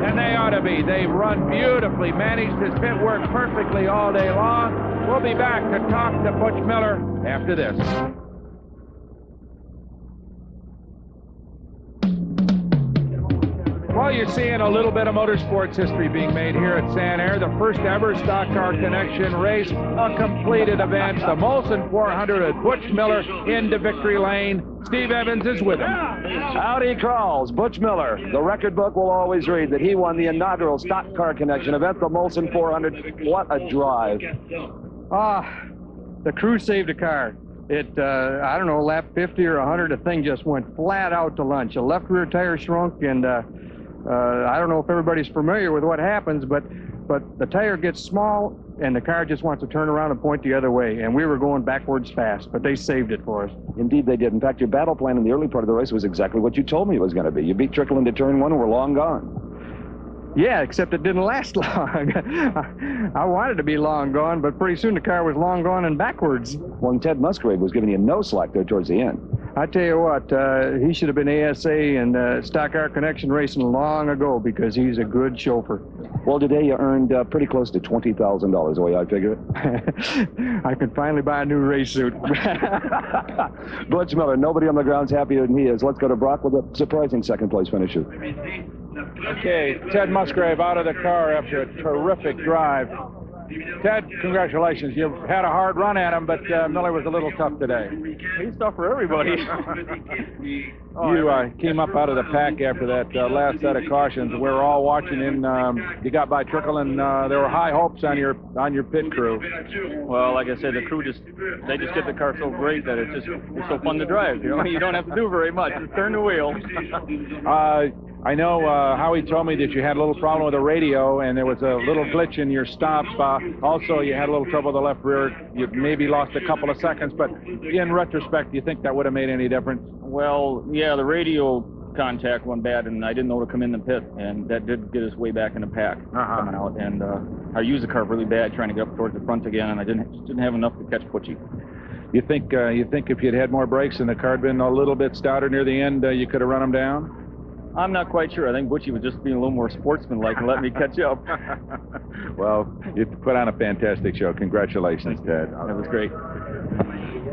And they ought to be. They've run beautifully, managed his pit work perfectly all day long. We'll be back to talk to Butch Miller after this. Well, you're seeing a little bit of motorsports history being made here at Sanair. The first ever stock car connection race, a completed event. The Molson 400 at Butch Miller into victory lane. Steve Evans is with him. Out he crawls, Butch Miller. The record book will always read that he won the inaugural stock car connection event, the Molson 400. What a drive. The crew saved a car. I don't know, lap 50 or 100, the thing just went flat out to lunch. The left rear tire shrunk, and I don't know if everybody's familiar with what happens, but the tire gets small, and the car just wants to turn around and point the other way, and we were going backwards fast, but they saved it for us. Indeed they did. In fact, your battle plan in the early part of the race was exactly what you told me it was going to be. You beat Trickle into turn 1 and we're long gone. Yeah, except it didn't last long. I wanted to be long gone, but pretty soon the car was long gone and backwards. Well, Ted Musgrave was giving you no slack there towards the end. I tell you what, he should have been ASA and stock car connection racing long ago because he's a good chauffeur. Well, today you earned pretty close to $20,000, the way I figure it. I can finally buy a new race suit. Butch Miller, nobody on the ground's happier than he is. Let's go to Brock with a surprising second-place finisher. Okay, Ted Musgrave out of the car after a terrific drive. Ted, congratulations. You've had a hard run at him, but Miller was a little tough today. He's tough for everybody. You came up out of the pack after that last set of cautions. We were all watching, and you got by Trickle, and there were high hopes on your pit crew. Well, like I said, the crew just get the car so great that it's so fun to drive. You know, you don't have to do very much. Just turn the wheel. I know Howie told me that you had a little problem with the radio, and there was a little glitch in your stop. Also, you had a little trouble with the left rear. You maybe lost a couple of seconds, but in retrospect, do you think that would have made any difference? Well, yeah, the radio contact went bad, and I didn't know to come in the pit, and that did get us way back in the pack coming out. And I used the car really bad trying to get up towards the front again, and I didn't have enough to catch Butchie. You think if you'd had more brakes and the car had been a little bit stouter near the end, you could have run them down? I'm not quite sure. I think Butchie was just being a little more sportsmanlike and let me catch up. Well, you put on a fantastic show. Congratulations, Ted. That was great.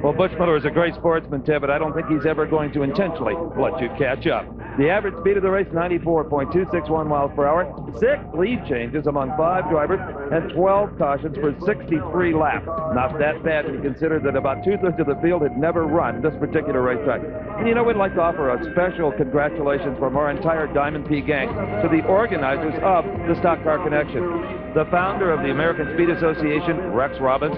Well, Butch Miller is a great sportsman, Ted, but I don't think he's ever going to intentionally let you catch up. The average speed of the race, 94.261 miles per hour. 6 lead changes among 5 drivers and 12 cautions for 63 laps. Not that bad when you consider that about 2/3 of the field had never run this particular racetrack. And you know, we'd like to offer a special congratulations from our entire Diamond P gang to the organizers of the Stock Car Connection. The founder of the American Speed Association, Rex Robbins,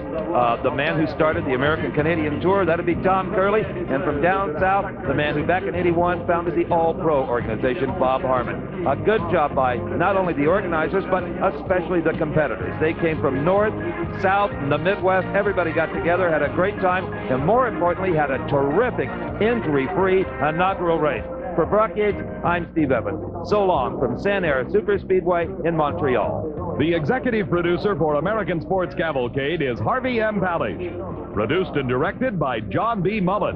the man who started the American Canadian Tour, that'd be Tom Curley, and from down south, the man who back in '81 founded the All-Pro organization, Bob Harmon. A good job by not only the organizers, but especially the competitors. They came from north, south, and the Midwest. Everybody got together, had a great time, and more importantly, had a terrific injury-free inaugural race. For Brock Yates, I'm Steve Evans. So long from Sanair Super Speedway in Montreal. The executive producer for American Sports Cavalcade is Harvey M. Palish. Produced and directed by John B. Mullen.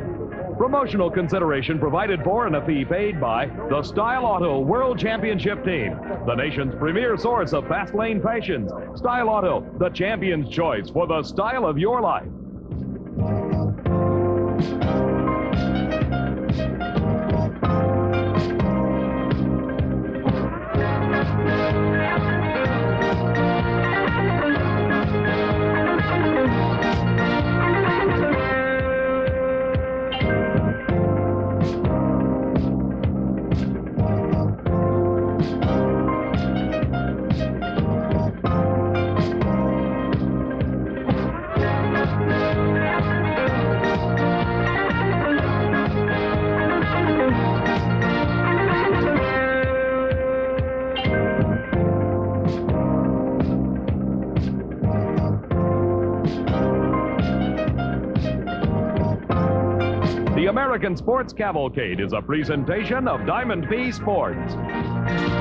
Promotional consideration provided for and a fee paid by the Style Auto World Championship Team, the nation's premier source of fast lane fashions. Style Auto, the champion's choice for the style of your life. American Sports Cavalcade is a presentation of Diamond P Sports.